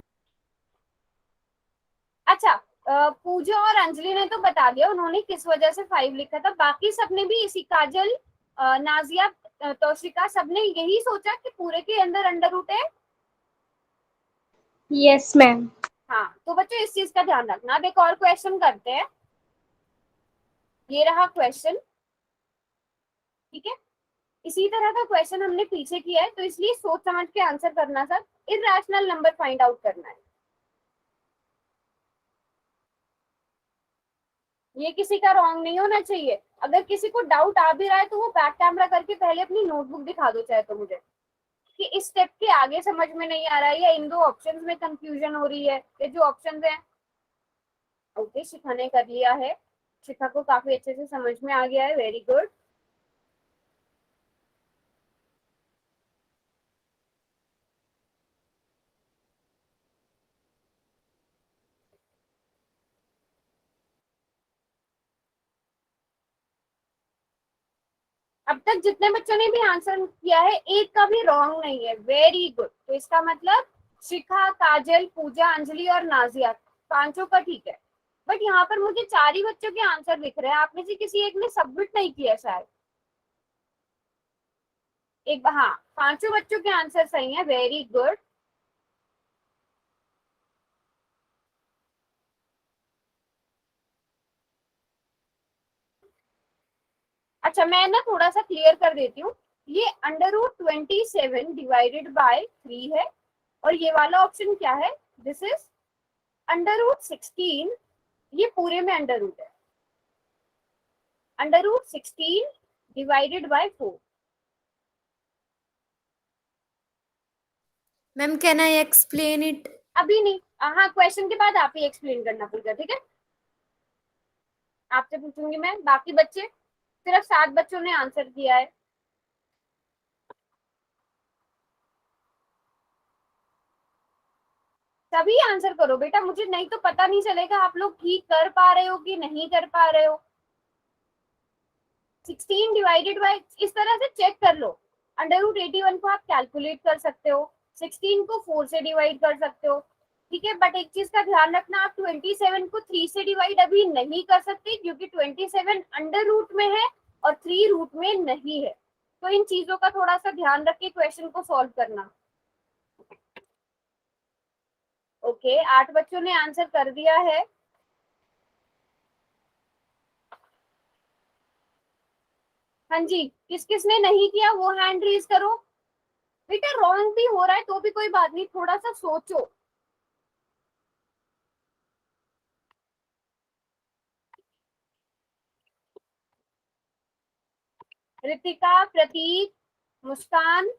A: अच्छा, पूजा और अंजलि ने तो बता दिया उन्होंने किस वजह से 5 लिखा था। बाकी सबने भी इसी, काजल, नाजिया, तौशिका, सबने यही सोचा कि पूरे के अंदर अंडर रूट है।
G: Yes ma'am.
A: हाँ, तो बच्चों इस चीज का ध्यान रखना। अब एक और क्वेश्चन करते हैं। ये रहा क्वेश्चन। ठीक है, इसी तरह का क्वेश्चन हमने पीछे किया है, तो इसलिए सोच समझ के आंसर करना sir. Irrational number find out करना है। ये किसी का रॉन्ग नहीं होना चाहिए। अगर किसी को डाउट आ भी रहा है तो वो बैक कैमरा करके पहले अपनी नोटबुक दिखा दो चाहे तो मुझे, कि इस स्टेप के आगे समझ में नहीं आ रहा है या इन दो ऑप्शंस में कंफ्यूजन हो रही है। ये जो ऑप्शंस हैं, ओके, शिखा ने कर लिया है। शिखा को काफी अच्छे से समझ में आ गया है। Very good. अब तक जितने बच्चों ने भी आंसर किया है, एक का भी रॉन्ग नहीं है। Very good. तो इसका मतलब शिखा, काजल, पूजा, अंजलि और नाजिया, पांचों का ठीक है। बट यहाँ पर मुझे 4 ही बच्चों के आंसर दिख रहे हैं। आप में से किसी एक ने सबमिट नहीं किया शायद। एक, हाँ, पांचों बच्चों के आंसर सही है। Very good. अच्छा मैं ना थोड़ा सा क्लियर कर देती हूँ, ये √27 डिवाइडेड बाय 3 है और ये वाला ऑप्शन क्या है, दिस इज √16, ये पूरे में अंडर रूट है, √16 divided by 4।
D: Ma'am can I explain it?
A: अभी नहीं, हाँ क्वेश्चन के बाद आप ही एक्सप्लेन करना पड़ेगा, ठीक है? आपसे पूछूंगी मैं, बाकी बच्चे, सिर्फ 7 बच्चों ने आंसर किया है। सभी आंसर करो बेटा, मुझे नहीं तो पता नहीं चलेगा आप लोग ठीक कर पा रहे हो कि नहीं कर पा रहे हो। 16 डिवाइडेड बाय, इस तरह से चेक कर लो, √81 को आप कैलकुलेट कर सकते हो, 16 को 4 से डिवाइड कर सकते हो, ठीक है? बट एक चीज का ध्यान रखना, आप 27 को 3 से डिवाइड अभी नहीं कर सकते क्योंकि 27 अंडर रूट में है और 3 रूट में नहीं है, तो इन चीजों का थोड़ा सा ध्यान रख के क्वेश्चन को सॉल्व करना। ओके 8 बच्चों ने आंसर कर दिया है। हाँ जी, किस किसने नहीं किया वो हैंड रेज करो। बेटा रॉन्ग भी हो रहा है तो भी कोई बात नहीं, थोड़ा सा सोचो। रितिका, प्रतीक, मुस्कान,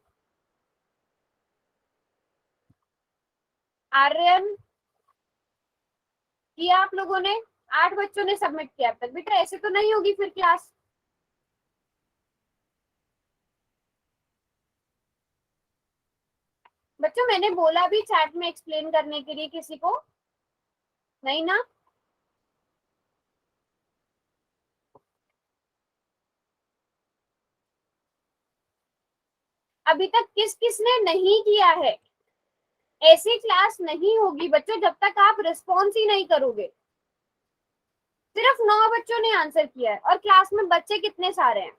A: आर्यन, किया आप लोगों ने? 8 बच्चों ने सबमिट किया अब तक। बेटा ऐसे तो नहीं होगी फिर क्लास। बच्चों मैंने बोला भी चैट में एक्सप्लेन करने के लिए, किसी को नहीं ना? अभी तक किस किसने नहीं किया है? ऐसी क्लास नहीं होगी बच्चों जब तक आप रिस्पॉन्स ही नहीं करोगे। सिर्फ 9 बच्चों ने आंसर किया है और क्लास में बच्चे कितने सारे हैं।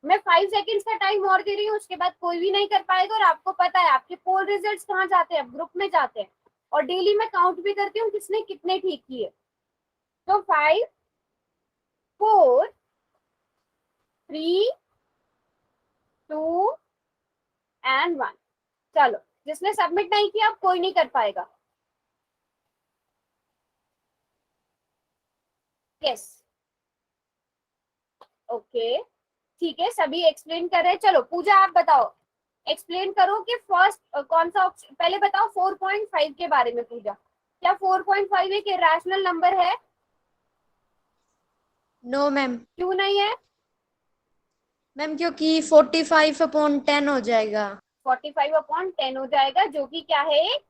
A: मैं 5 सेकंड्स का टाइम और दे रही हूँ, उसके बाद कोई भी नहीं कर पाएगा। और आपको पता है आपके पोल रिजल्ट्स कहाँ जाते हैं, ग्रुप में जाते हैं, और डेली मैं काउंट भी करती हूँ किसने कितने ठीक किए। तो 5 4 3 2 एंड 1। चलो जिसने सबमिट नहीं किया अब कोई नहीं कर पाएगा। यस ओके ठीक है, सभी एक्सप्लेन कर रहे हैं। चलो पूजा आप बताओ, एक्सप्लेन करो कि फर्स्ट कौन सा ऑप्शन, पहले बताओ 4.5 के बारे में। पूजा क्या 4.5 एक इरेशनल नंबर है?
D: No ma'am.
A: क्यों नहीं है?
D: मैम क्योंकि 45/10 हो जाएगा।
A: 45/10 हो जाएगा, जो कि क्या है, एक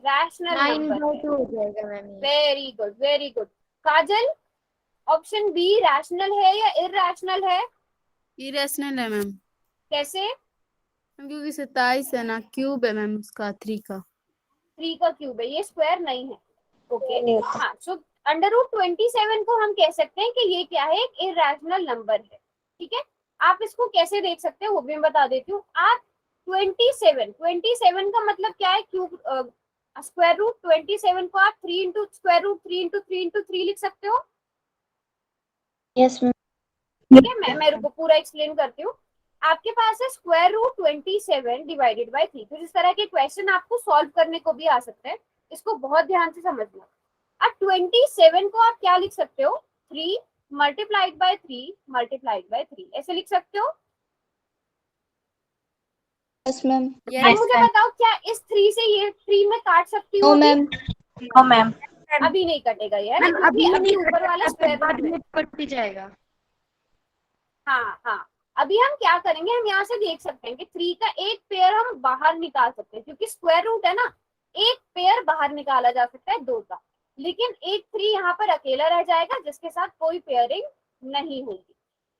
A: रैशनल नंबर।
D: 9/2 हो जाएगा ma'am.
A: Very good very good. काजल ऑप्शन बी रैशनल है या इरैशनल है?
E: इरेशनल है मैम,
A: कैसे?
E: क्योंकि 27 है ना, क्यूब है मैम उसका 3 का।
A: 3 का क्यूब है, ये स्क्वायर नहीं है। ओके हाँ, सो √27 को हम कह सकते हैं कि ये क्या है, एक इरैशनल नंबर है। ठीक है, आप इसको कैसे देख सकते हैं वो भी मैं बता देती हूँ। आप 27 का मतलब क्या है, क्यूब स्क्वायर रूट 27 को आप 3 into square root 3 into 3 into 3 लिख सकते हो।
D: Yes ma'am.
A: ठीक है, मैं रुको पूरा एक्सप्लेन करती हूँ। आपके पास है √27 डिवाइडेड बाय 3। तो इस तरह के क्वेश्चन आपको सॉल्व करने को भी आ सकते हैं, इसको बहुत ध्यान से समझना। अब 27 को आप क्या लिख सकते हो, 3 मल्टीप्लाइड बाय 3 मल्टीप्लाइड बाय 3 ऐसे लिख सकते हो।
C: Yes ma'am.
A: अब मुझे बताओ क्या इस 3 से ये 3 में काट सकती हूँ?
C: No ma'am.
G: No ma'am.
A: अभी नहीं कटेगा ये, है ना, क्योंकि अभी ऊपर वाला स्क्वायर रूट में।
D: कट भी जाएगा।
A: हाँ हाँ, अभी हम क्या करेंगे, हम यहाँ से देख सकते हैं कि 3 का एक पेयर हम बाहर निकाल सकते हैं, क्योंकि स्क्वायर रूट है ना, एक पेयर बाहर निकाला जा सकता है 2 का, लेकिन एक 3 यहाँ पर अकेला रह जाएगा जिसके साथ कोई पेयरिंग नहीं होगी।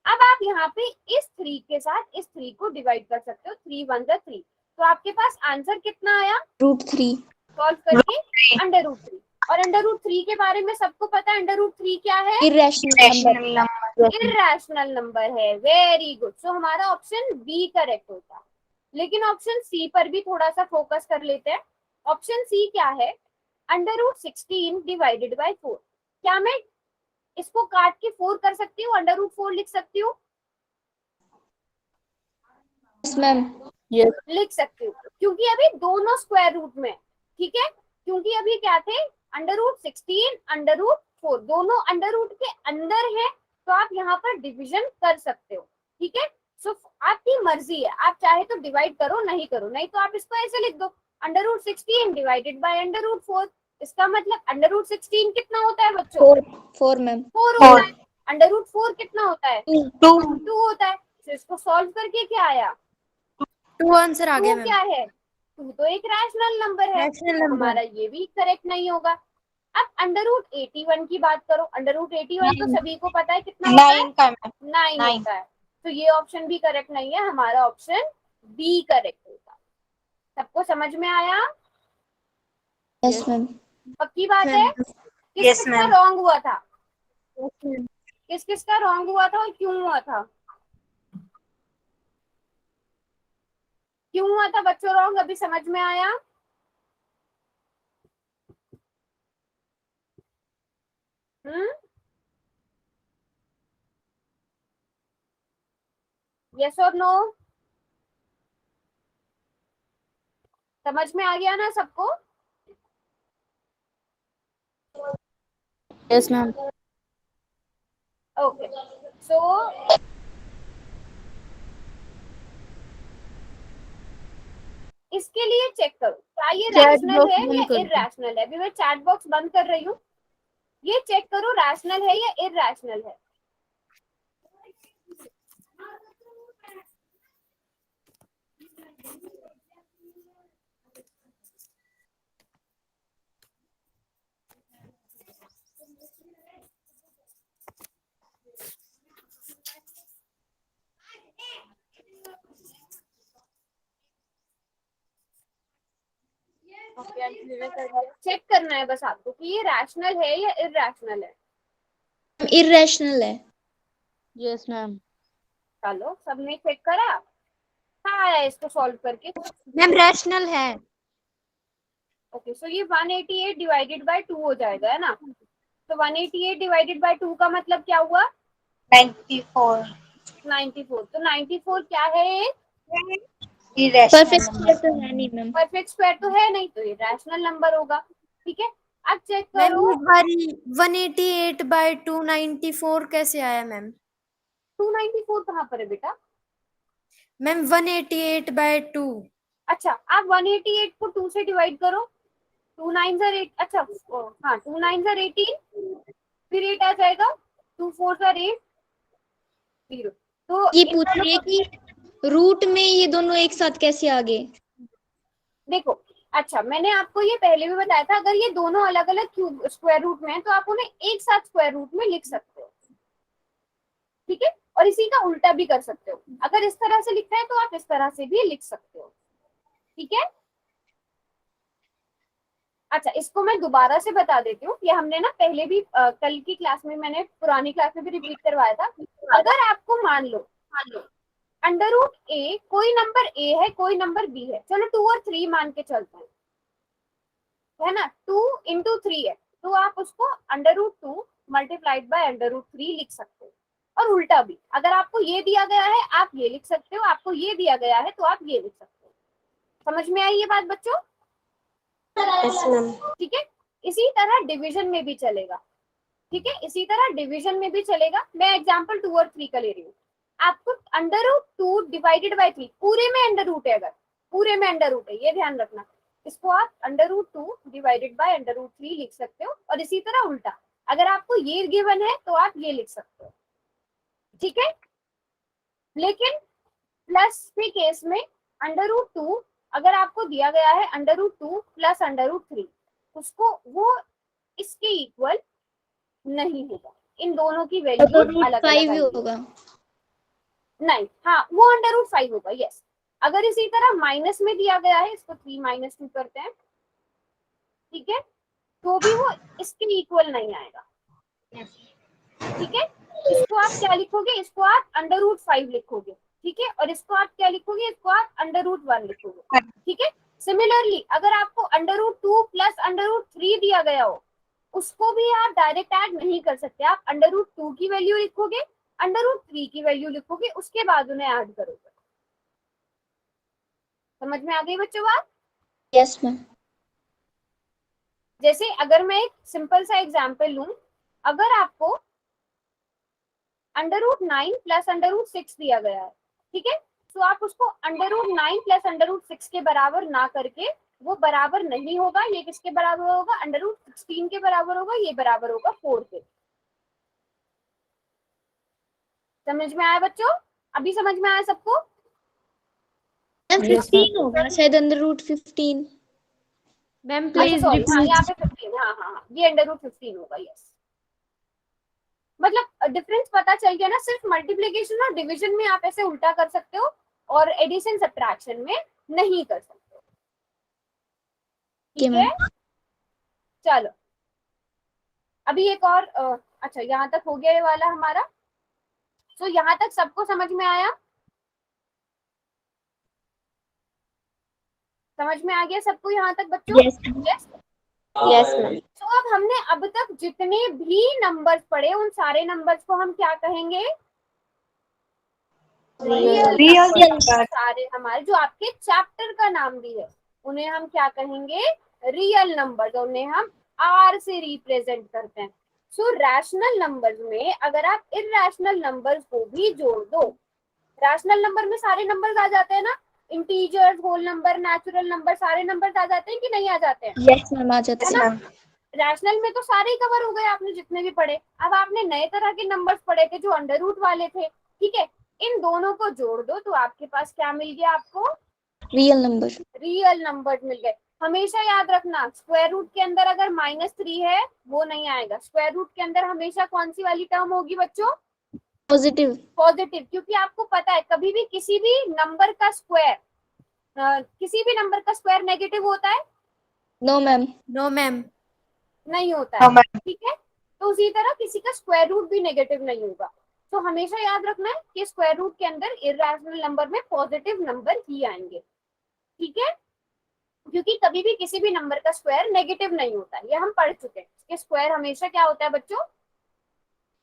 A: अब आप यहाँ पे इस 3 के साथ इस 3 को डिवाइड कर सकते हो, 3 1 3। तो आपके पास आंसर कितना आया,
C: √3।
A: सॉल्व करके √3। और √3 के बारे में सबको पता है, √3 क्या है,
C: इरेशनल नंबर।
A: इरैशनल नंबर है। वेरी गुड, सो हमारा ऑप्शन बी करेक्ट होता। लेकिन ऑप्शन सी पर भी थोड़ा सा फोकस कर लेते हैं। ऑप्शन सी क्या है, √16 डिवाइडेड बाय 4। क्या मैं इसको काट के 4 कर सकती हूँ, √4 लिख सकती हूँ?
C: Yes ma'am.
A: लिख सकते हो, क्योंकि अभी दोनों स्क्वायर रूट में, ठीक है, क्योंकि अभी क्या थे, √16 √4 दोनों अंडर रूट के अंदर है, तो आप यहाँ पर डिवीजन कर सकते हो, ठीक है। सो आपकी मर्जी है, आप चाहे तो डिवाइड करो, नहीं करो, नहीं तो आप इसको ऐसे लिख दो, √16 डिवाइडेड बाय √4। इसका मतलब √16 कितना होता है बच्चों?
C: 4 मैम।
A: 4 होता है। √4 कितना होता है?
G: 2
A: 2 होता है। तो इसको सॉल्व करके क्या आया?
I: 2 आंसर आ
A: 2
I: गया मैम।
A: क्या है? 2 तो एक रैशनल नंबर है,
D: रैशनल
A: तो
D: नंबर।
A: हमारा ये भी करेक्ट नहीं होगा। अब √81 की बात करो, √81 तो सभी को पता है कितना होता है?
G: 9 का मैम
A: 9
G: 9
A: होता है। तो ये ऑप्शन भी करेक्ट नहीं है, हमारा ऑप्शन बी करेक्ट होगा। सबको समझ में आया?
C: Yes ma'am.
A: पक्की बात है? किस
G: Yes,
A: किसका
G: ma'am.
A: रॉन्ग हुआ था? किस किसका रॉन्ग हुआ था और क्यों हुआ था? क्यों हुआ था बच्चों रॉन्ग? अभी समझ में आया? यस और नो? समझ में आ गया ना सबको?
E: Yes ma'am.
A: ओके, सो इसके लिए चेक करो क्या ये
E: चैट
A: रैशनल
E: बॉक्स
A: है या
E: बंद कर दो।
A: इरैशनल है। अभी मैं चैट बॉक्स बंद कर रही हूँ, ये चेक करो रैशनल है या इरैशनल है। चेक करना है बस आपको कि ये रैशनल है या इरैशनल है।
C: इररेशनल है।
E: Yes ma'am.
A: चलो सबने चेक करा, कहाँ आया इसको सॉल्व करके?
D: मैम रैशनल है।
A: ओके, सो ये 188 डिवाइडेड बाय 2 हो जाएगा, है ना। तो 188 डिवाइडेड बाय 2 का मतलब क्या हुआ?
G: 94
A: 94। तो 94 क्या है?
G: irrational
C: perfect
G: number.
C: स्क्वायर तो है नहीं मैम।
A: परफेक्ट स्क्वायर तो है नहीं, तो ये रैशनल नंबर होगा, ठीक है। अब चेक
I: मैम
A: करो
I: एक बारी 188/294 कैसे आया मैम?
A: 294 कहाँ पर है बेटा?
I: मैम 188/2।
A: अच्छा, आप 188 को 2 से डिवाइड करो, 2 9 8, अच्छा हाँ 2 9 18, फिर 8 आ जाएगा, 2 4 8 0। तो
C: ये
A: इन
C: पूछ
A: दोनों
C: रही है
A: को
C: कि रूट में ये दोनों एक साथ कैसे आ गए।
A: देखो, अच्छा मैंने आपको ये पहले भी बताया था, अगर ये दोनों अलग अलग क्यूब स्क्वायर रूट में है तो आप उन्हें एक साथ स्क्वायर रूट में लिख सकते हो, ठीक है। और इसी का उल्टा भी कर सकते हो, अगर इस तरह से लिखना है तो आप इस तरह से भी लिख सकते हो, ठीक है। अच्छा, इसको मैं दोबारा से बता देती हूँ, ये हमने ना पहले भी कल की क्लास में, मैंने पुरानी क्लास में भी रिपीट करवाया था। अगर आपको मान लो √a, कोई नंबर a है कोई नंबर b है, चलो 2 और 3 मान के चलते हैं, है ना। 2 × 3 है, तो आप उसको √2 मल्टीप्लाइड बाय √3 लिख सकते हो। और उल्टा भी, अगर आपको ये दिया गया है आप ये लिख सकते हो, आपको ये दिया गया है तो आप ये लिख सकते हो। समझ में आई ये बात बच्चों? ठीक है। इसी तरह डिवीजन में भी चलेगा, ठीक है, इसी तरह डिवीजन में भी चलेगा। मैं एग्जांपल 2 और 3 का ले रही हूँ। आपको √2 डिवाइडेड बाय 3, पूरे में अंडर रूट है, अगर पूरे में अंडर रूट है ये ध्यान रखना, इसको आप √2 डिवाइडेड बाय √3 लिख सकते हो। और इसी तरह उल्टा, अगर आपको ये गिवन है तो आप ये लिख सकते हो, ठीक है। लेकिन प्लस के केस में √2 अगर आपको दिया गया है √2 प्लस √3, उसको वो इसके इक्वल नहीं होगा, इन दोनों की वैल्यू
C: रूट
A: अलग अलग
C: 5
A: आएगी।
C: होगा।
A: नहीं, हाँ वो √5 होगा, यस। अगर इसी तरह माइनस में दिया गया है, इसको 3 - 2 करते हैं, ठीक है, तो भी वो इसके इक्वल नहीं आएगा, ठीक है। इसको आप क्या लिखोगे? इसको आप √5 लिखोगे, ठीक है। और इसको आप क्या लिखोगे? इसको आप √1 लिखोगे, ठीक है। सिमिलरली अगर आपको √2 प्लस √3 दिया गया हो, उसको भी आप डायरेक्ट ऐड नहीं कर सकते, आप √2 की वैल्यू लिखोगे, √3 की वैल्यू लिखोगे, उसके बाद उन्हें ऐड करोगे, समझ में आ गई बच्चों बात?
C: Yes ma'am.
A: जैसे अगर मैं एक सिंपल सा एग्जांपल लूं, अगर आपको √9 प्लस √6 दिया गया है, ठीक है, तो आप उसको √9 प्लस √6 के बराबर ना करके, वो बराबर नहीं होगा, ये किसके बराबर होगा, √16 के बराबर होगा, ये बराबर होगा 4 के। समझ में आया बच्चों? अभी समझ में आया सबको?
C: मैम 15 होगा शायद, √15।
D: मैम
A: अच्छा
D: प्लीज
A: सॉरी, हाँ यहाँ
D: रिपीट।
A: पे 15, हाँ ये √15 होगा, यस। मतलब डिफरेंस पता चल गया ना, सिर्फ मल्टीप्लिकेशन और डिवीजन में आप ऐसे उल्टा कर सकते हो और एडिशन सब्ट्रैक्शन में नहीं कर सकते। ठीक है, चलो अभी एक और अच्छा यहाँ तक हो गया ये वाला हमारा। तो यहाँ तक सबको समझ में आया? समझ में आ गया सबको यहाँ तक बच्चों?
C: Yes
A: yes ma'am. तो अब हमने अब तक जितने भी नंबर्स पढ़े, उन सारे नंबर्स को हम क्या कहेंगे?
G: Real number.
A: सारे हमारे जो आपके चैप्टर का नाम भी है, उन्हें हम क्या कहेंगे? Real numbers. उन्हें हम आर से रिप्रेजेंट करते हैं। सो रैशनल नंबर्स में अगर आप इरैशनल नंबर्स को भी जोड़ दो, रैशनल नंबर में सारे नंबर्स आ जाते हैं ना, integers, whole number, natural number, सारे नंबर्स आ जाते हैं कि नहीं आ जाते हैं?
C: यस मैम, आ जाते हैं।
A: रैशनल में तो सारे ही कवर हो गए आपने जितने भी पढ़े। अब आपने नए तरह के नंबर्स पढ़े थे जो अंडर रूट वाले थे, ठीक है, इन दोनों को जोड़ दो तो आपके पास क्या मिल गया? आपको
C: रियल नंबर।
A: रियल नंबर मिल गए। हमेशा याद रखना, स्क्वायर रूट के अंदर अगर -3 है वो नहीं आएगा। स्क्वायर रूट के अंदर हमेशा कौन सी वाली टर्म होगी बच्चों?
C: पॉजिटिव।
A: पॉजिटिव, क्योंकि आपको पता है कभी भी किसी भी नंबर का स्क्वायर नेगेटिव होता है?
C: No ma'am.
I: No ma'am.
A: नहीं होता है, ठीक है। तो उसी तरह किसी का स्क्वायर रूट भी नेगेटिव नहीं होगा। तो हमेशा याद रखना है कि स्क्वायर रूट के अंदर इरैशनल नंबर में पॉजिटिव नंबर ही आएंगे, ठीक है, क्योंकि कभी भी किसी भी नंबर का स्क्वायर नेगेटिव नहीं होता है, ये हम पढ़ चुके हैं कि स्क्वायर हमेशा क्या होता है बच्चों?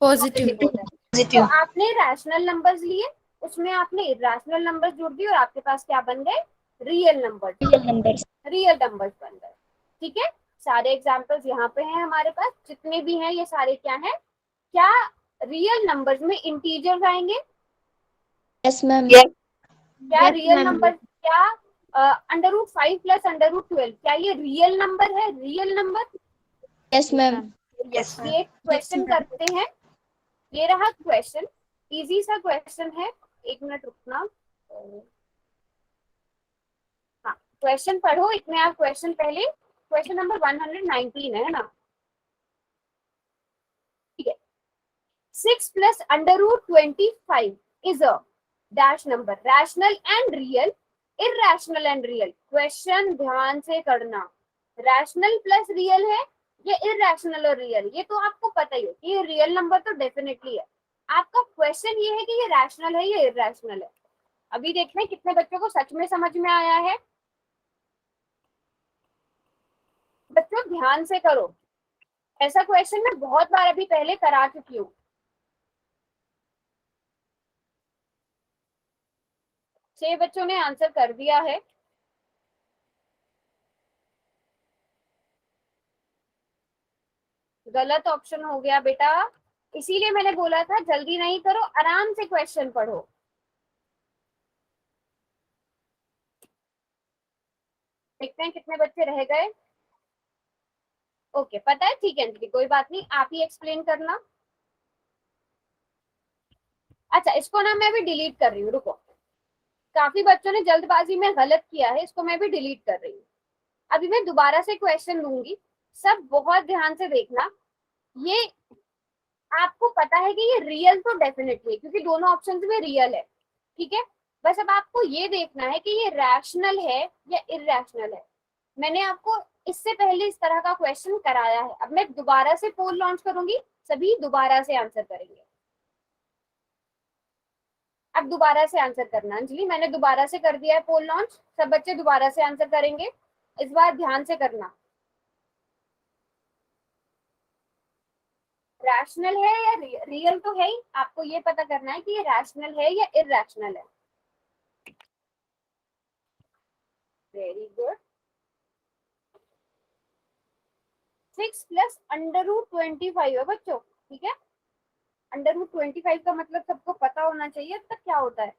I: पॉजिटिव।
A: होता है। तो आपने रैशनल नंबर्स लिए, उसमें आपने इरैशनल नंबर्स जोड़ दिए और आपके पास क्या बन गए? रियल नंबर्स बन गए, ठीक है। सारे एग्जांपल्स यहाँ पे हैं हमारे पास, जितने भी हैं ये सारे क्या हैं? क्या रियल नंबर्स में इंटीजर्स आएंगे?
C: Yes ma'am.
A: क्या रियल नंबर? क्या √5 प्लस √12 क्या ये रियल नंबर है? Real number?
C: Yes ma'am.
A: ये क्वेश्चन करते हैं। ये रहा क्वेश्चन, इजी सा क्वेश्चन है, एक मिनट रुकना। हाँ क्वेश्चन पढ़ो, इतने आप क्वेश्चन पहले, क्वेश्चन नंबर 119 है ना, ठीक है। 6 plus √25 is a dash number, rational and real, irrational and real. Question ध्यान से करना, रैशनल प्लस रियल है या इरैशनल और रियल, ये तो आपको पता ही है कि ये रियल नंबर तो डेफिनेटली है। आपका क्वेश्चन ये है कि ये रैशनल है या इरैशनल है। अभी देखना है कितने बच्चों को सच में समझ में आया है। बच्चों ध्यान से करो, ऐसा क्वेश्चन मैं बहुत बार अभी पहले करा चुकी हूँ। 6 बच्चों ने आंसर कर दिया है। गलत ऑप्शन हो गया बेटा, इसीलिए मैंने बोला था जल्दी नहीं करो, आराम से क्वेश्चन पढ़ो। देखते हैं कितने बच्चे रह गए। ओके पता है, ठीक है अंजलि, कोई बात नहीं, आप ही एक्सप्लेन करना। अच्छा इसको ना मैं भी डिलीट कर रही हूँ, रुको, काफी बच्चों ने जल्दबाजी में गलत किया है, इसको मैं भी डिलीट कर रही हूँ। अभी मैं दोबारा से क्वेश्चन दूंगी, सब बहुत ध्यान से देखना। ये आपको पता है कि ये रियल तो डेफिनेटली है क्योंकि दोनों ऑप्शंस में रियल है, ठीक है। बस अब आपको ये देखना है कि ये रैशनल है या इरैशनल है। मैंने आपको इससे पहले इस तरह का क्वेश्चन कराया है, अब मैं दोबारा से पोल लॉन्च करूंगी, सभी दोबारा से आंसर करेंगे। अब दोबारा से आंसर करना अंजलि, मैंने दोबारा से कर दिया है पोल लॉन्च, सब बच्चे दोबारा से आंसर करेंगे, इस बार ध्यान से करना। रैशनल है या रियल तो है ही, आपको ये पता करना है कि ये रैशनल है या इरैशनल है। Very good. 6 प्लस √25 है बच्चों, ठीक है। √25 का मतलब सबको पता होना चाहिए अब तक क्या होता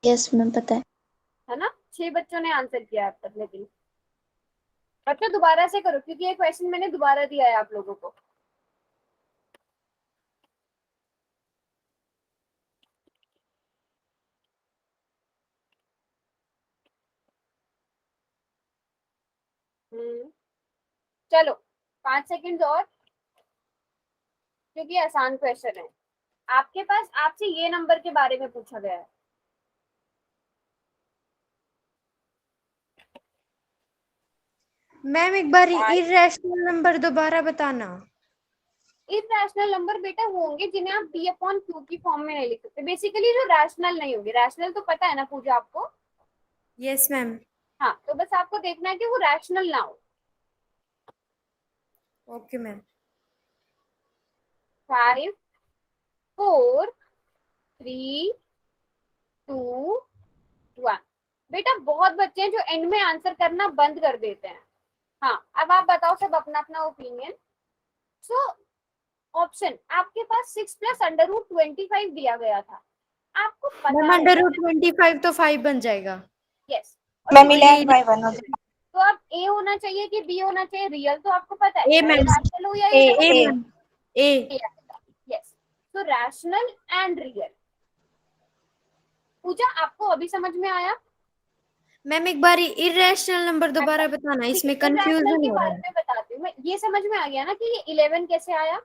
C: यस मैम पता है।
A: ना। 6 बच्चों ने आंसर किया अब तक, लेकिन बच्चों दोबारा से करो क्योंकि ये क्वेश्चन मैंने दोबारा दिया है आप लोगों को। चलो 5 सेकंड और, क्योंकि आसान क्वेश्चन है। आपके पास आपसे ये नंबर के बारे में पूछा गया है।
I: मैम एक बार इरेशनल नंबर दोबारा बताना।
A: इरेशनल नंबर बेटा वो होंगे जिन्हें आप p/q की फॉर्म में नहीं लिख सकते, बेसिकली जो रैशनल नहीं होंगे। रैशनल तो पता है ना पूजा आपको?
I: Yes ma'am.
A: हाँ, तो बस आपको देखना है कि वो रैशनल ना हो।
I: Okay ma'am.
A: 5 4 3 2 1। बेटा बहुत बच्चे हैं जो एंड में आंसर करना बंद कर देते हैं। हाँ, अब आप बताओ सब अपना अपना ओपिनियन। सो ऑप्शन आपके पास 6 प्लस √25 दिया गया था, आपको पता
I: मैम
A: है।
I: √25 तो 5 बन जाएगा।
A: यस,
G: मैम 11/1 हो जाएगा।
A: तो अब ए होना चाहिए कि बी होना चाहिए? रियल तो आपको पता है,
I: ए मैम।
A: रैशनल हो या
G: ए
I: ए
G: ए
I: मैम ए।
A: यस, तो रैशनल एंड रियल। पूजा आपको अभी समझ में आया?
I: मैम एक बार इरेशनल नंबर दोबारा बताना, इसमें
A: रैशनल
I: कंफ्यूजन
A: के
I: हो रहा
A: बारे
I: है।
A: में बताती हूँ मैं। ये समझ में आ गया ना कि ये 11 कैसे आया?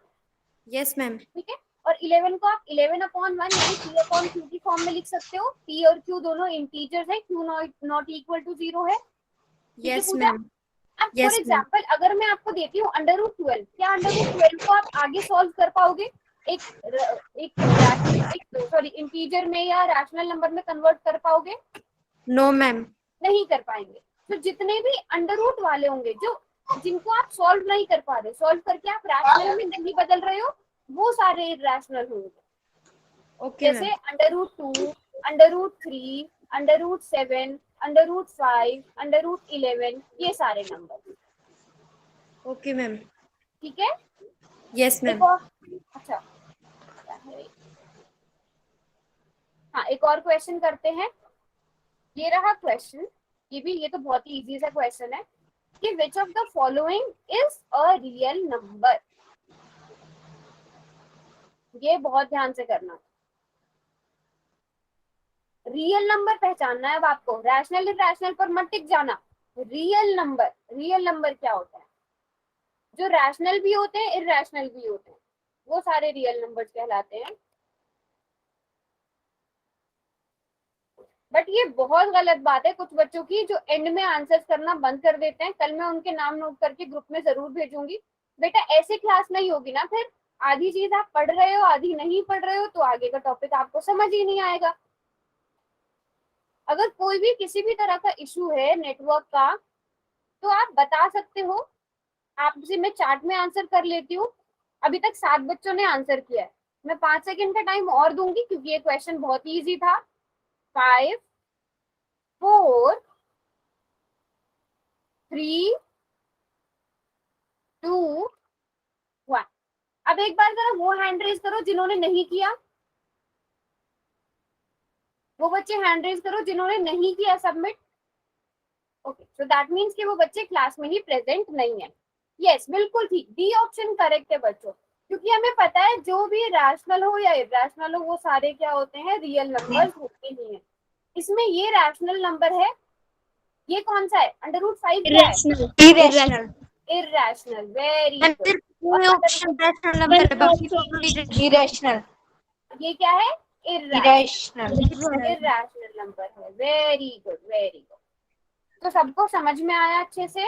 I: Yes ma'am.
A: ठीक है, और 11 को आप 11/1 यानी p/q की फॉर्म में लिख सकते हो। p और q दोनों इंटीजर्स है, q नॉट इक्वल टू 0 है। ठीक है
I: यस
A: पूजा?
I: मैम।
A: अब फॉर
I: यस मैम।
A: एग्जाम्पल अगर मैं आपको देती हूँ √12, क्या √12 को आप आगे सॉल्व कर पाओगे एक सॉरी इंटीजर में या रैशनल नंबर में कन्वर्ट कर पाओगे?
I: No ma'am.
A: नहीं कर पाएंगे। तो जितने भी अंडर रूट वाले होंगे जो जिनको आप सॉल्व नहीं कर पा रहे, सॉल्व करके आप रैशनल में नहीं बदल रहे हो, वो सारे इरैशनल होंगे।
I: ओके
A: जैसे
I: मैम।
A: √2, √3, √7, √5, √11, ये सारे नंबर।
I: Okay ma'am.
A: ठीक है,
I: यस
A: एक
I: मैम।
A: और, अच्छा हाँ एक और क्वेश्चन करते हैं। ये रहा क्वेश्चन, ये तो बहुत ही इजी सा क्वेश्चन है कि which of the following is a real number. ये बहुत ध्यान से करना। रियल नंबर पहचानना है अब आपको, रैशनल इरैशनल पर मत टिक जाना। रियल नंबर क्या होता है? जो रैशनल भी होते हैं इरैशनल भी होते हैं, वो सारे रियल नंबर्स कहलाते हैं। बट ये बहुत गलत बात है कुछ बच्चों की जो एंड में आंसर्स करना बंद कर देते हैं। कल मैं उनके नाम नोट करके ग्रुप में जरूर भेजूंगी। बेटा ऐसे क्लास नहीं होगी ना, फिर आधी चीज आप पढ़ रहे हो आधी नहीं पढ़ रहे हो, तो आगे का टॉपिक आपको समझ ही नहीं आएगा। अगर कोई भी किसी भी तरह का इशू है नेटवर्क का, तो आप बता सकते हो। आपसे मैं चैट में आंसर कर लेती हूँ। अभी तक 7 बच्चों ने आंसर किया है। मैं 5 सेकंड का टाइम और दूंगी क्योंकि ये क्वेश्चन बहुत इजी था। 5 4 3 2 1। अब एक बार जरा वो हैंड रेज करो जिन्होंने नहीं किया, वो बच्चे हैंड रेज करो जिन्होंने नहीं किया submit. Okay, so that means कि वो बच्चे क्लास में ही प्रेजेंट नहीं है। यस, बिल्कुल ठीक, डी ऑप्शन करेक्ट है बच्चों, क्योंकि हमें पता है जो भी रैशनल हो या इरैशनल हो वो सारे क्या होते हैं? रियल नंबर्स होते ही हैं। इसमें ये रैशनल नंबर है। ये कौन सा है? √5 क्या है?
G: Irrational
A: irrational. Very good.
I: कोई ऑप्शन रैशनल नंबर है, बाकी तो
G: इरेशनल
A: ये क्या है?
G: इरेशनल
A: इरैशनल नंबर है। Very good very good. तो सबको समझ में आया अच्छे से?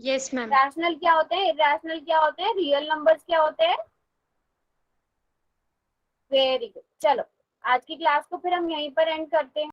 I: Yes ma'am.
A: रैशनल क्या होते हैं, इरैशनल क्या होते हैं, रियल नंबर्स क्या होते हैं? Very good. चलो आज की क्लास को फिर हम यहीं पर एंड करते हैं।